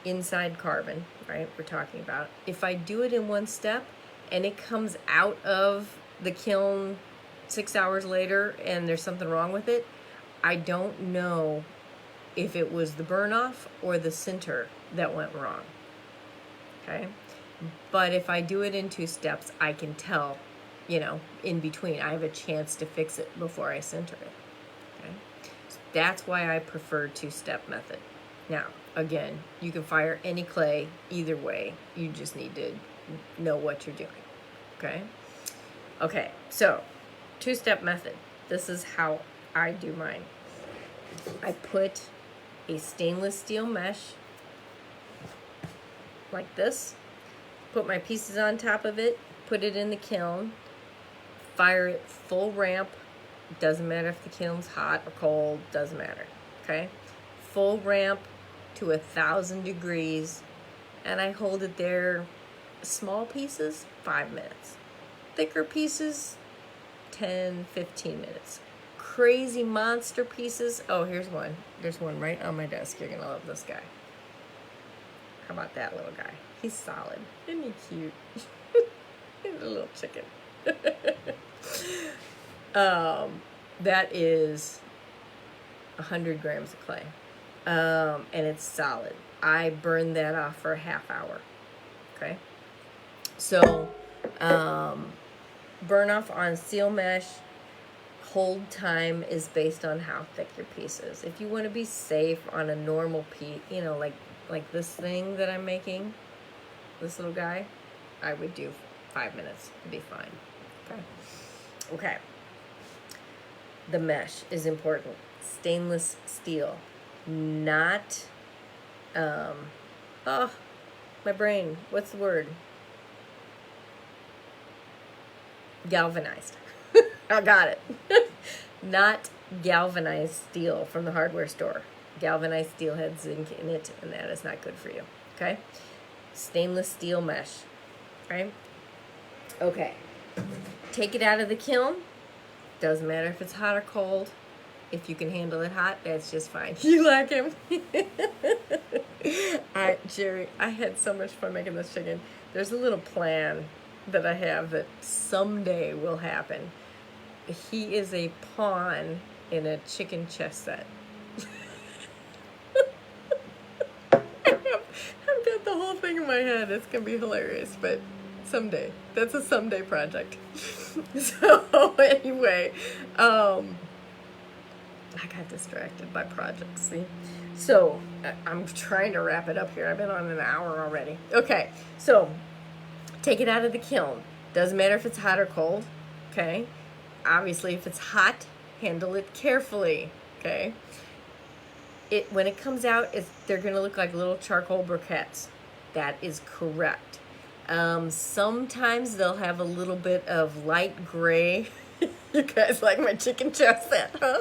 Speaker 1: inside carbon, right, we're talking about, if I do it in one step and it comes out of the kiln 6 hours later and there's something wrong with it, I don't know if it was the burn off or the sinter that went wrong. Okay? But if I do it in 2 steps, I can tell, in between. I have a chance to fix it before I sinter it. Okay? So that's why I prefer 2-step method. Now, again, you can fire any clay either way. You just need to know what you're doing. Okay? Okay, so 2-step method. This is how I do mine. I put a stainless steel mesh like this, put my pieces on top of it, put it in the kiln, fire it full ramp. It doesn't matter if the kiln's hot or cold, doesn't matter. Okay? Full ramp to 1,000 degrees, and I hold it there. Small pieces, 5 minutes. Thicker pieces, 10, 15 minutes. Crazy monster pieces. Oh, here's one. There's one right on my desk. You're going to love this guy. How about that little guy? He's solid. Isn't he cute? He's a little chicken. That is 100 grams of clay. And it's solid. I burned that off for a half hour. Okay? So, burn off on seal mesh, hold time is based on how thick your piece is. If you want to be safe on a normal piece, like this thing that I'm making, this little guy, I would do 5 minutes to be fine. Okay. Okay. The mesh is important. Stainless steel, not, my brain, what's the word? Galvanized. I got it. Not galvanized steel from the hardware store. Galvanized steel has zinc in it, and that is not good for you. Okay? Stainless steel mesh. Right? Okay. Take it out of the kiln. Doesn't matter if it's hot or cold. If you can handle it hot, that's just fine. You like him? Jerry, I had so much fun making this chicken. There's a little plan that I have that someday will happen. He is a pawn in a chicken chess set. I've got the whole thing in my head. It's going to be hilarious, but someday. That's a someday project. So anyway, I got distracted by projects, see? So I'm trying to wrap it up here. I've been on an hour already. Okay, so take it out of the kiln. Doesn't matter if it's hot or cold, okay? Obviously, if it's hot, handle it carefully, okay? When it comes out, they're going to look like little charcoal briquettes. That is correct. Sometimes they'll have a little bit of light gray. You guys like my chicken chest set, huh?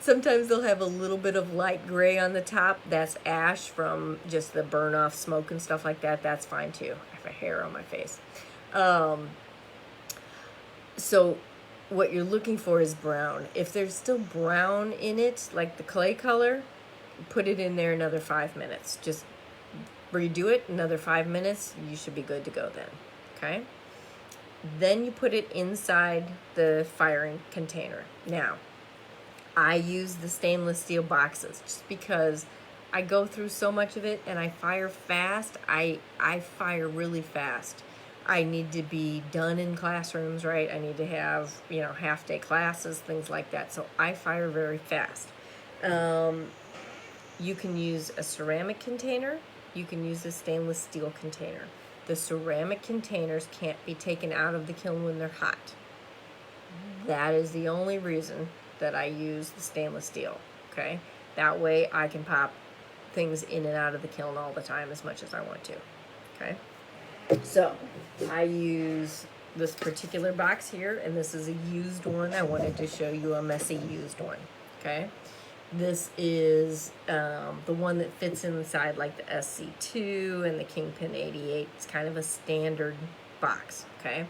Speaker 1: Sometimes they'll have a little bit of light gray on the top. That's ash from just the burn off smoke and stuff like that. That's fine too. I have a hair on my face. So what you're looking for is brown. If there's still brown in it, like the clay color, put it in there another 5 minutes. Just redo it another 5 minutes. You should be good to go then. Okay? Then you put it inside the firing container. Now, I use the stainless steel boxes just because I go through so much of it and I fire fast. I fire really fast. I need to be done in classrooms, right? I need to have, half-day classes, things like that. So I fire very fast. You can use a ceramic container. You can use a stainless steel container. The ceramic containers can't be taken out of the kiln when they're hot. That is the only reason that I use the stainless steel, okay? That way I can pop things in and out of the kiln all the time as much as I want to, okay? So I use this particular box here, and this is a used one. I wanted to show you a messy used one, okay? This is the one that fits inside like the SC2 and the Kingpin 88. It's kind of a standard box, okay?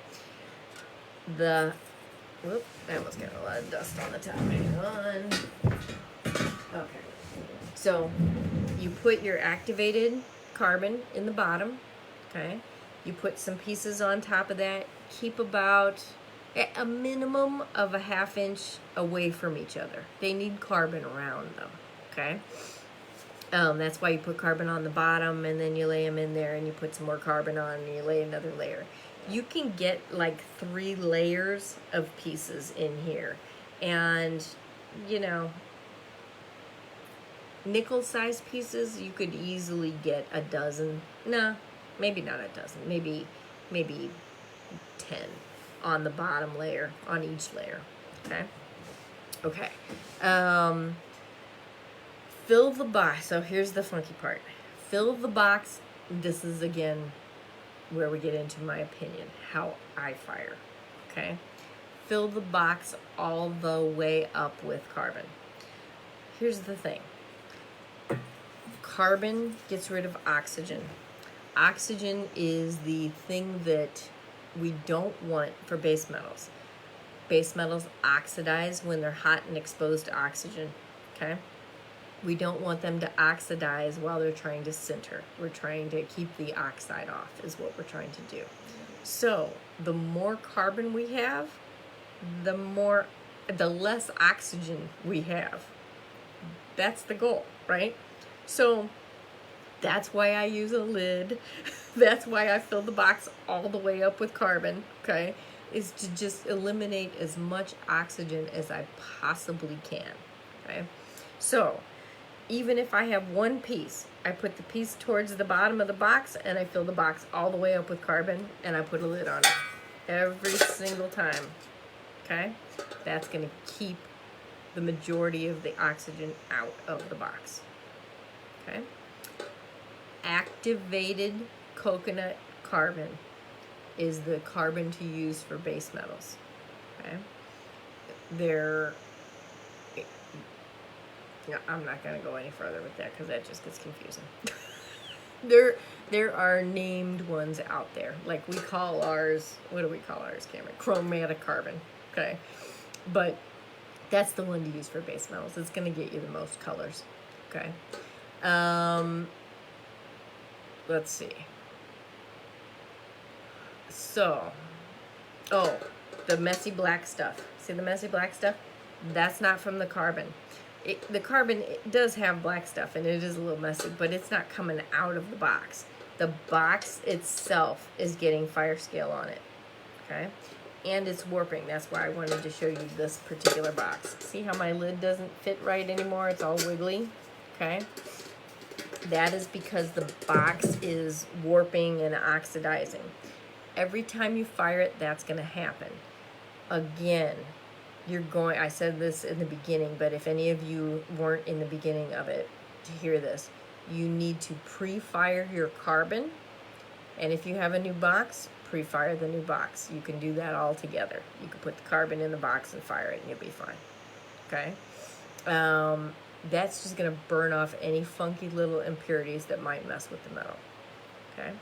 Speaker 1: Whoop, I almost got a lot of dust on the top. Hang on. Okay. So you put your activated carbon in the bottom, okay? You put some pieces on top of that. Keep about a minimum of a 1/2 inch away from each other. They need carbon around them, okay? That's why you put carbon on the bottom, and then you lay them in there, and you put some more carbon on, and you lay another layer. You can get like 3 layers of pieces in here, and nickel-sized pieces, you could easily get a dozen. No, maybe not a dozen. Maybe 10 on the bottom layer, on each layer. Okay. Fill the box. So here's the funky part. Fill the box. This is again where we get into my opinion, how I fire. Okay. Fill the box all the way up with carbon. Here's the thing. Carbon gets rid of oxygen. Oxygen is the thing that we don't want for base metals. Base metals oxidize when they're hot and exposed to oxygen, okay? We don't want them to oxidize while they're trying to sinter. We're trying to keep the oxide off is what we're trying to do. So the more carbon we have, the less oxygen we have. That's the goal, right? So that's why I use a lid. That's why I fill the box all the way up with carbon, okay? Is to just eliminate as much oxygen as I possibly can, okay? So even if I have one piece, I put the piece towards the bottom of the box and I fill the box all the way up with carbon and I put a lid on it every single time, okay? That's gonna keep the majority of the oxygen out of the box, okay? Activated coconut carbon is the carbon to use for base metals, okay? I'm not going to go any further with that because that just gets confusing. There are named ones out there. Like we call ours, what do we call ours, Cameron? Chromatic carbon, okay? But that's the one to use for base metals. It's going to get you the most colors, okay? Let's see. So, the messy black stuff. See the messy black stuff? That's not from the carbon. The carbon does have black stuff and it is a little messy, but it's not coming out of the box. The box itself is getting fire scale on it, okay? And it's warping. That's why I wanted to show you this particular box. See how my lid doesn't fit right anymore? It's all wiggly, okay? That is because the box is warping and oxidizing. Every time you fire it, that's going to happen. Again, I said this in the beginning, but if any of you weren't in the beginning of it to hear this, you need to pre-fire your carbon. And if you have a new box, pre-fire the new box. You can do that all together. You can put the carbon in the box and fire it and you'll be fine, okay? That's just going to burn off any funky little impurities that might mess with the metal, okay?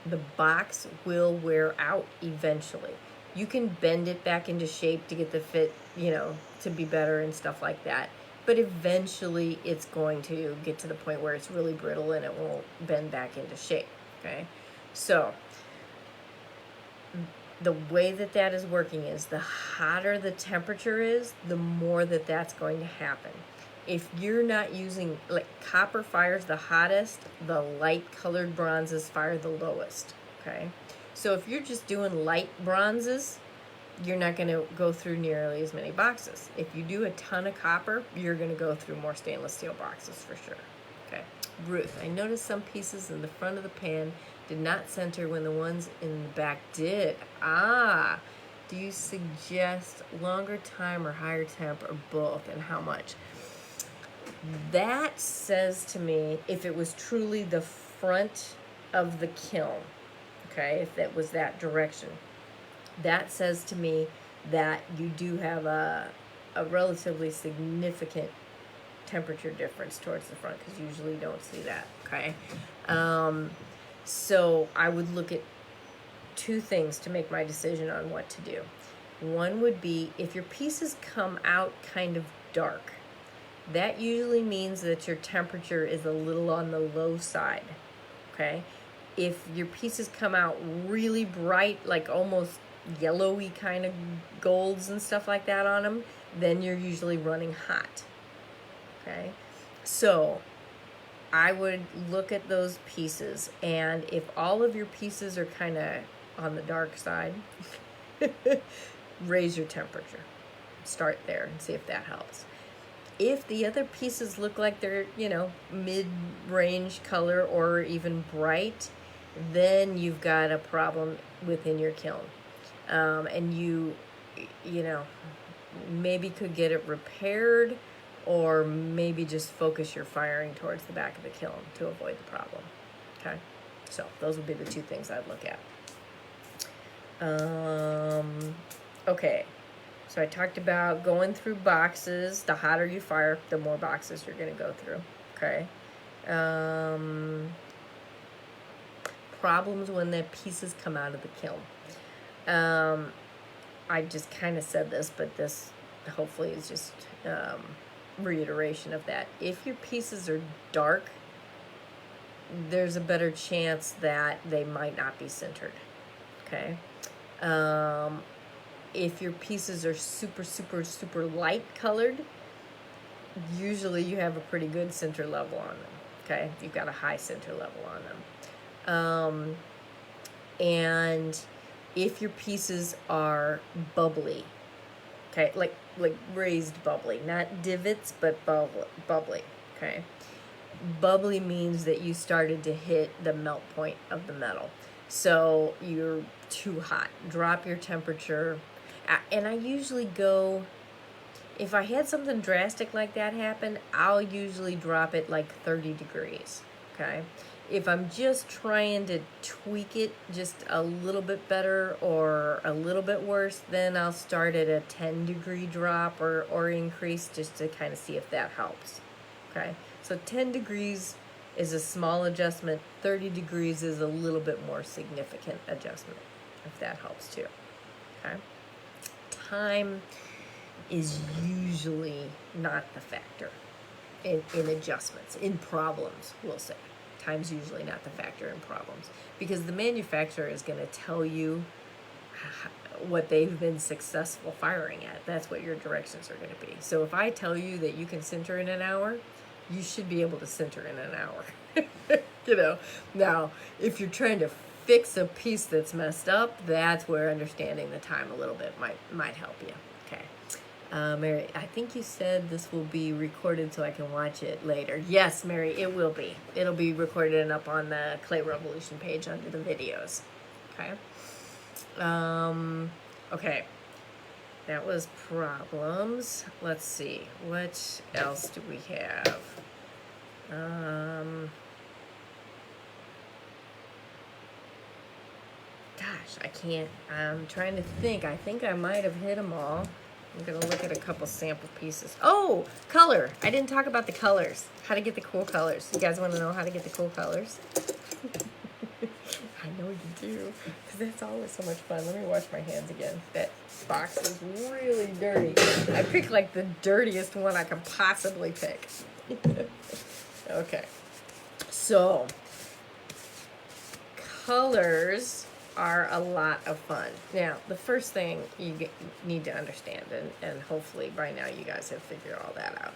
Speaker 1: the box will wear out eventually. You can bend it back into shape to get the fit, you know, to be better and stuff like that. But eventually it's going to get to the point where it's really brittle and it won't bend back into shape, okay? So the way that that is working is the hotter the temperature is, the more that that's going to happen. If you're not using, like, copper fires the hottest, the light colored bronzes fire the lowest, okay? So if you're just doing light bronzes, you're not going to go through nearly as many boxes. If you do a ton of copper, you're going to go through more stainless steel boxes for sure. Okay. Ruth, I noticed some pieces in the front of the pan did not center when the ones in the back did. Ah, do you suggest longer time or higher temp or both, and how much? That says to me, if it was truly the front of the kiln, okay, if that was that direction, that says to me that you do have a relatively significant temperature difference towards the front, because you usually don't see that, okay? So I would look at two things to make my decision on what to do. One would be if your pieces come out kind of dark, that usually means that your temperature is a little on the low side, okay? If your pieces come out really bright, like almost yellowy kind of golds and stuff like that on them, then you're usually running hot, okay? So I would look at those pieces, and if all of your pieces are kind of on the dark side, raise your temperature. Start there and see if that helps. If the other pieces look like they're, you know, mid-range color or even bright, then you've got a problem within your kiln. And you know, maybe could get it repaired, or maybe just focus your firing towards the back of the kiln to avoid the problem, okay? So those would be the two things I'd look at. Okay, so I talked about going through boxes. The hotter you fire, the more boxes you're gonna go through, okay? Problems when the pieces come out of the kiln. I just kind of said this, but this hopefully is just reiteration of that. If your pieces are dark, there's a better chance that they might not be sintered, okay? If your pieces are super, super, super light colored, usually you have a pretty good center level on them, okay? You've got a high center level on them. And if your pieces are bubbly, okay, like raised bubbly, not divots, but bubbly, okay? Bubbly means that you started to hit the melt point of the metal. So you're too hot. Drop your temperature. And I usually go, if I had something drastic like that happen, I'll usually drop it like 30 degrees, okay? If I'm just trying to tweak it just a little bit better or a little bit worse, then I'll start at a 10-degree drop or increase, just to kind of see if that helps, okay? So 10 degrees is a small adjustment. 30 degrees is a little bit more significant adjustment, if that helps too, okay? Time is usually not the factor in adjustments, in problems, we'll say. Time's usually not the factor in problems, because the manufacturer is going to tell you what they've been successful firing at. That's what your directions are going to be. So if I tell you that you can sinter in an hour, you should be able to sinter in an hour. You know, now if you're trying to fix a piece that's messed up, that's where understanding the time a little bit might help you. Okay. Mary, I think you said this will be recorded so I can watch it later. Yes, Mary, it will be. It'll be recorded and up on the Clay Revolution page under the videos. Okay. Okay. That was problems. Let's see. What else do we have? Gosh, I can't. I'm trying to think. I think I might have hit them all. I'm going to look at a couple sample pieces. Oh, color. I didn't talk about the colors. How to get the cool colors. You guys want to know how to get the cool colors? I know you do, because that's always so much fun. Let me wash my hands again. That box is really dirty. I picked like the dirtiest one I could possibly pick. Okay, so colors are a lot of fun. Now, the first thing you need to understand, and hopefully by now you guys have figured all that out,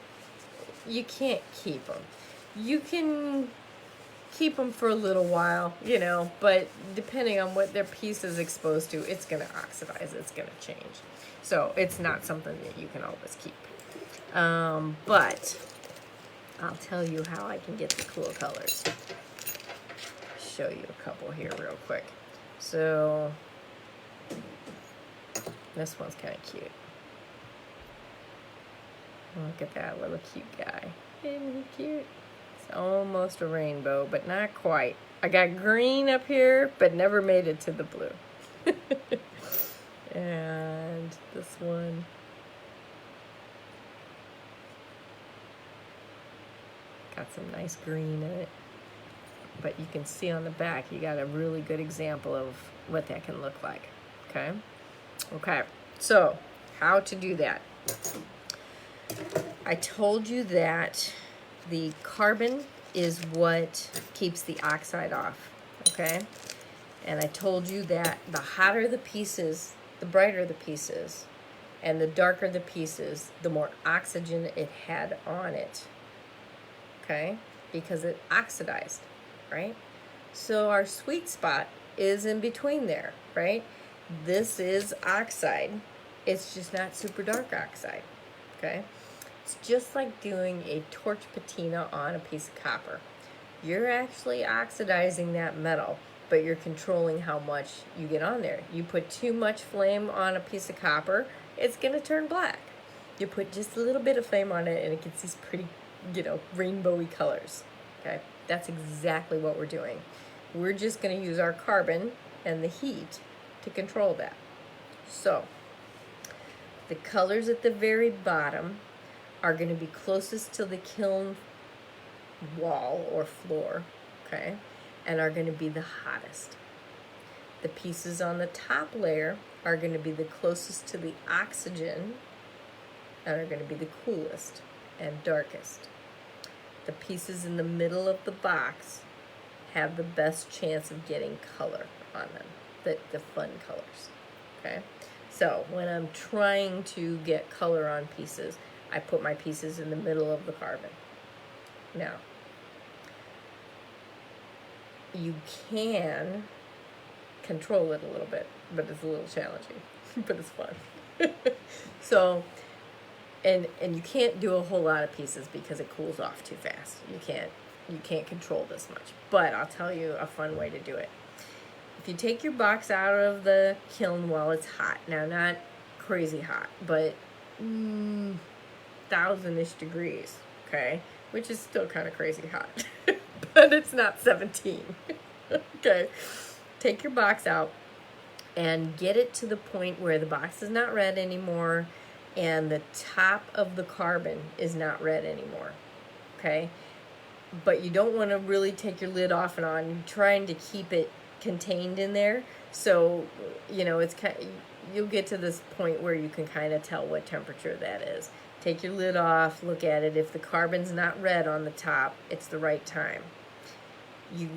Speaker 1: you can't keep them. You can keep them for a little while, you know, but depending on what their piece is exposed to, it's going to oxidize, it's going to change. So it's not something that you can always keep. But I'll tell you how I can get the cool colors. Show you a couple here real quick. So this one's kind of cute. Look at that little cute guy. Isn't he cute? It's almost a rainbow, but not quite. I got green up here, but never made it to the blue. And this one. Got some nice green in it. But you can see on the back, you got a really good example of what that can look like. Okay? Okay, so how to do that? I told you that the carbon is what keeps the oxide off, okay? And I told you that the hotter the pieces, the brighter the pieces, and the darker the pieces, the more oxygen it had on it, okay? Because it oxidized, right? So our sweet spot is in between there, right? This is oxide. It's just not super dark oxide, okay? It's just like doing a torch patina on a piece of copper. You're actually oxidizing that metal, but you're controlling how much you get on there. You put too much flame on a piece of copper, it's gonna turn black. You put just a little bit of flame on it and it gets these pretty, you know, rainbowy colors, okay? That's exactly what we're doing. We're just gonna use our carbon and the heat to control that. So, the colors at the very bottom are going to be closest to the kiln wall or floor, okay, and are going to be the hottest. The pieces on the top layer are going to be the closest to the oxygen and are going to be the coolest and darkest. The pieces in the middle of the box have the best chance of getting color on them, the fun colors, okay? So when I'm trying to get color on pieces, I put my pieces in the middle of the carbon. Now, you can control it a little bit, but it's a little challenging, but it's fun. So, and you can't do a whole lot of pieces because it cools off too fast. You can't control this much, but I'll tell you a fun way to do it. If you take your box out of the kiln while it's hot, now not crazy hot, but 1,000-ish degrees, okay? Which is still kind of crazy hot, but it's not 17, okay? Take your box out and get it to the point where the box is not red anymore and the top of the carbon is not red anymore, okay? But you don't want to really take your lid off and on. You're trying to keep it contained in there, so you know it's kind of, you'll get to this point where you can kind of tell what temperature that is. Take your lid off, look at it. If the carbon's not red on the top, it's the right time. You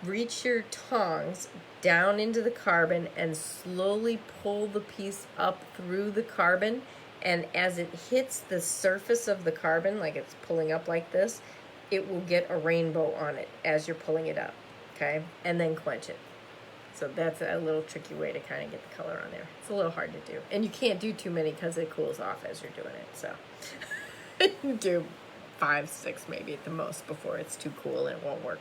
Speaker 1: reach your tongs down into the carbon and slowly pull the piece up through the carbon, and as it hits the surface of the carbon, like it's pulling up like this, it will get a rainbow on it as you're pulling it up, okay? And then quench it. So that's a little tricky way to kind of get the color on there. It's a little hard to do. And you can't do too many because it cools off as you're doing it. So you do 5, 6 maybe at the most before it's too cool and it won't work.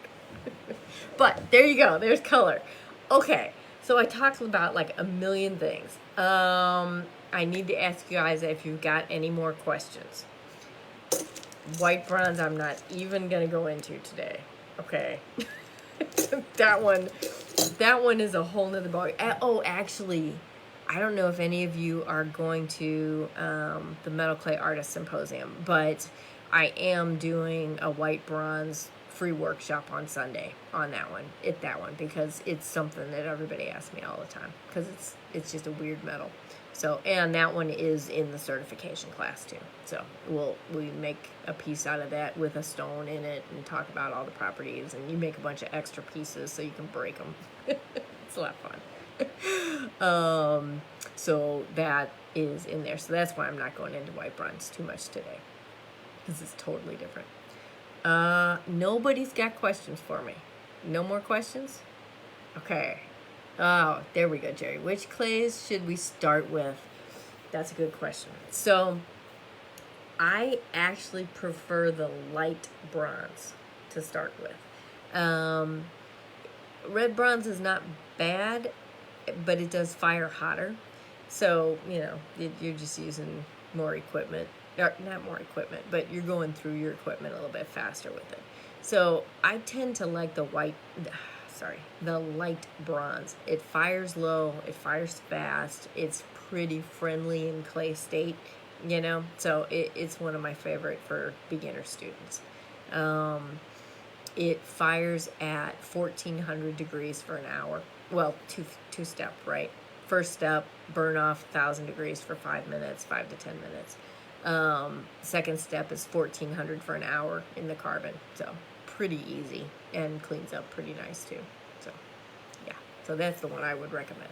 Speaker 1: But there you go. There's color. Okay, so I talked about like a million things. I need to ask you guys if you've got any more questions. White bronze I'm not even going to go into today. Okay. That one is a whole nother ball. Oh, actually, I don't know if any of you are going to the Metal Clay Artist Symposium, but I am doing a white bronze free workshop on Sunday on that one, because it's something that everybody asks me all the time, because it's just a weird metal. So, and that one is in the certification class too. So we make a piece out of that with a stone in it and talk about all the properties, and you make a bunch of extra pieces so you can break them. It's a lot of fun. So that is in there. So that's why I'm not going into white bronze too much today, because it's totally different. Nobody's got questions for me. No more questions? Okay. Oh, there we go, Jerry. Which clays should we start with? That's a good question. So I actually prefer the light bronze to start with. Red bronze is not bad, but it does fire hotter. So, you're just using more equipment. Or not more equipment, but you're going through your equipment a little bit faster with it. So I tend to like the light bronze. It fires low, it fires fast, it's pretty friendly in clay state, so it's one of my favorite for beginner students. It fires at 1400 degrees for an hour. Well, two step, right? First step, burn off 1000 degrees for 5 minutes, 5 to 10 minutes. Second step is 1400 for an hour in the carbon. So pretty easy and cleans up pretty nice too. So yeah, so that's the one I would recommend.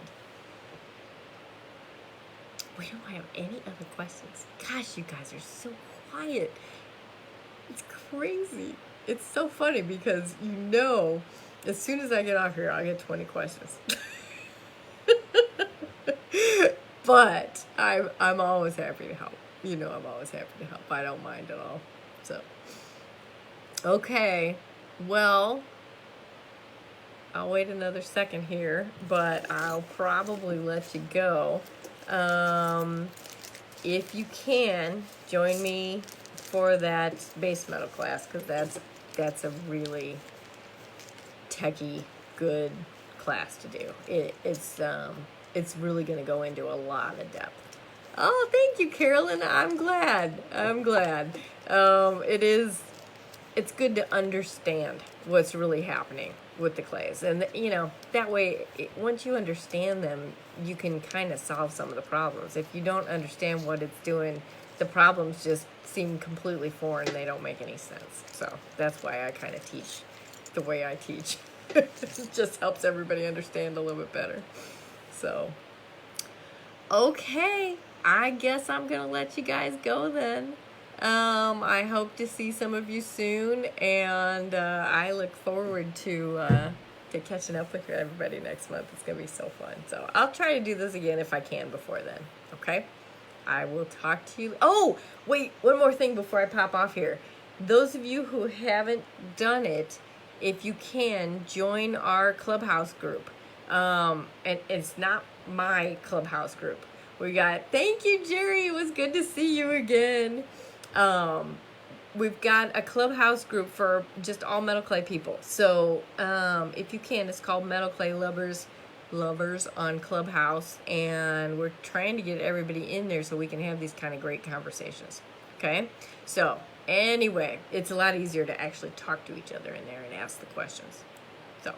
Speaker 1: We don't have any other questions. Gosh, you guys are so quiet. It's crazy. It's so funny because as soon as I get off here, I'll get 20 questions. But I'm always happy to help. I'm always happy to help. I don't mind at all. So, okay. Well, I'll wait another second here, but I'll probably let you go. If you can, join me for that base metal class, because that's a really techie, good class to do. It's really going to go into a lot of depth. Oh, thank you, Carolyn. I'm glad. It's good to understand what's really happening with the clays. And, that way, once you understand them, you can kind of solve some of the problems. If you don't understand what it's doing, the problems just seem completely foreign. They don't make any sense. So that's why I kind of teach the way I teach. It just helps everybody understand a little bit better. So, okay. I guess I'm going to let you guys go then. I hope to see some of you soon, and I look forward to catching up with everybody next month. It's going to be so fun. So I'll try to do this again if I can before then. Okay? I will talk to you. Oh, wait, one more thing before I pop off here. Those of you who haven't done it, if you can, join our clubhouse group. And it's not my clubhouse group. Thank you, Jerry. It was good to see you again. We've got a clubhouse group for just all metal clay people. So, if you can, it's called Metal Clay Lovers on Clubhouse. And we're trying to get everybody in there so we can have these kind of great conversations. Okay? So, anyway, it's a lot easier to actually talk to each other in there and ask the questions. So,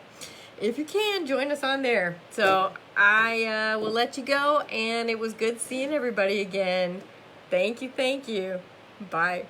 Speaker 1: if you can, join us on there. So I will let you go, and it was good seeing everybody again. Thank you. Bye.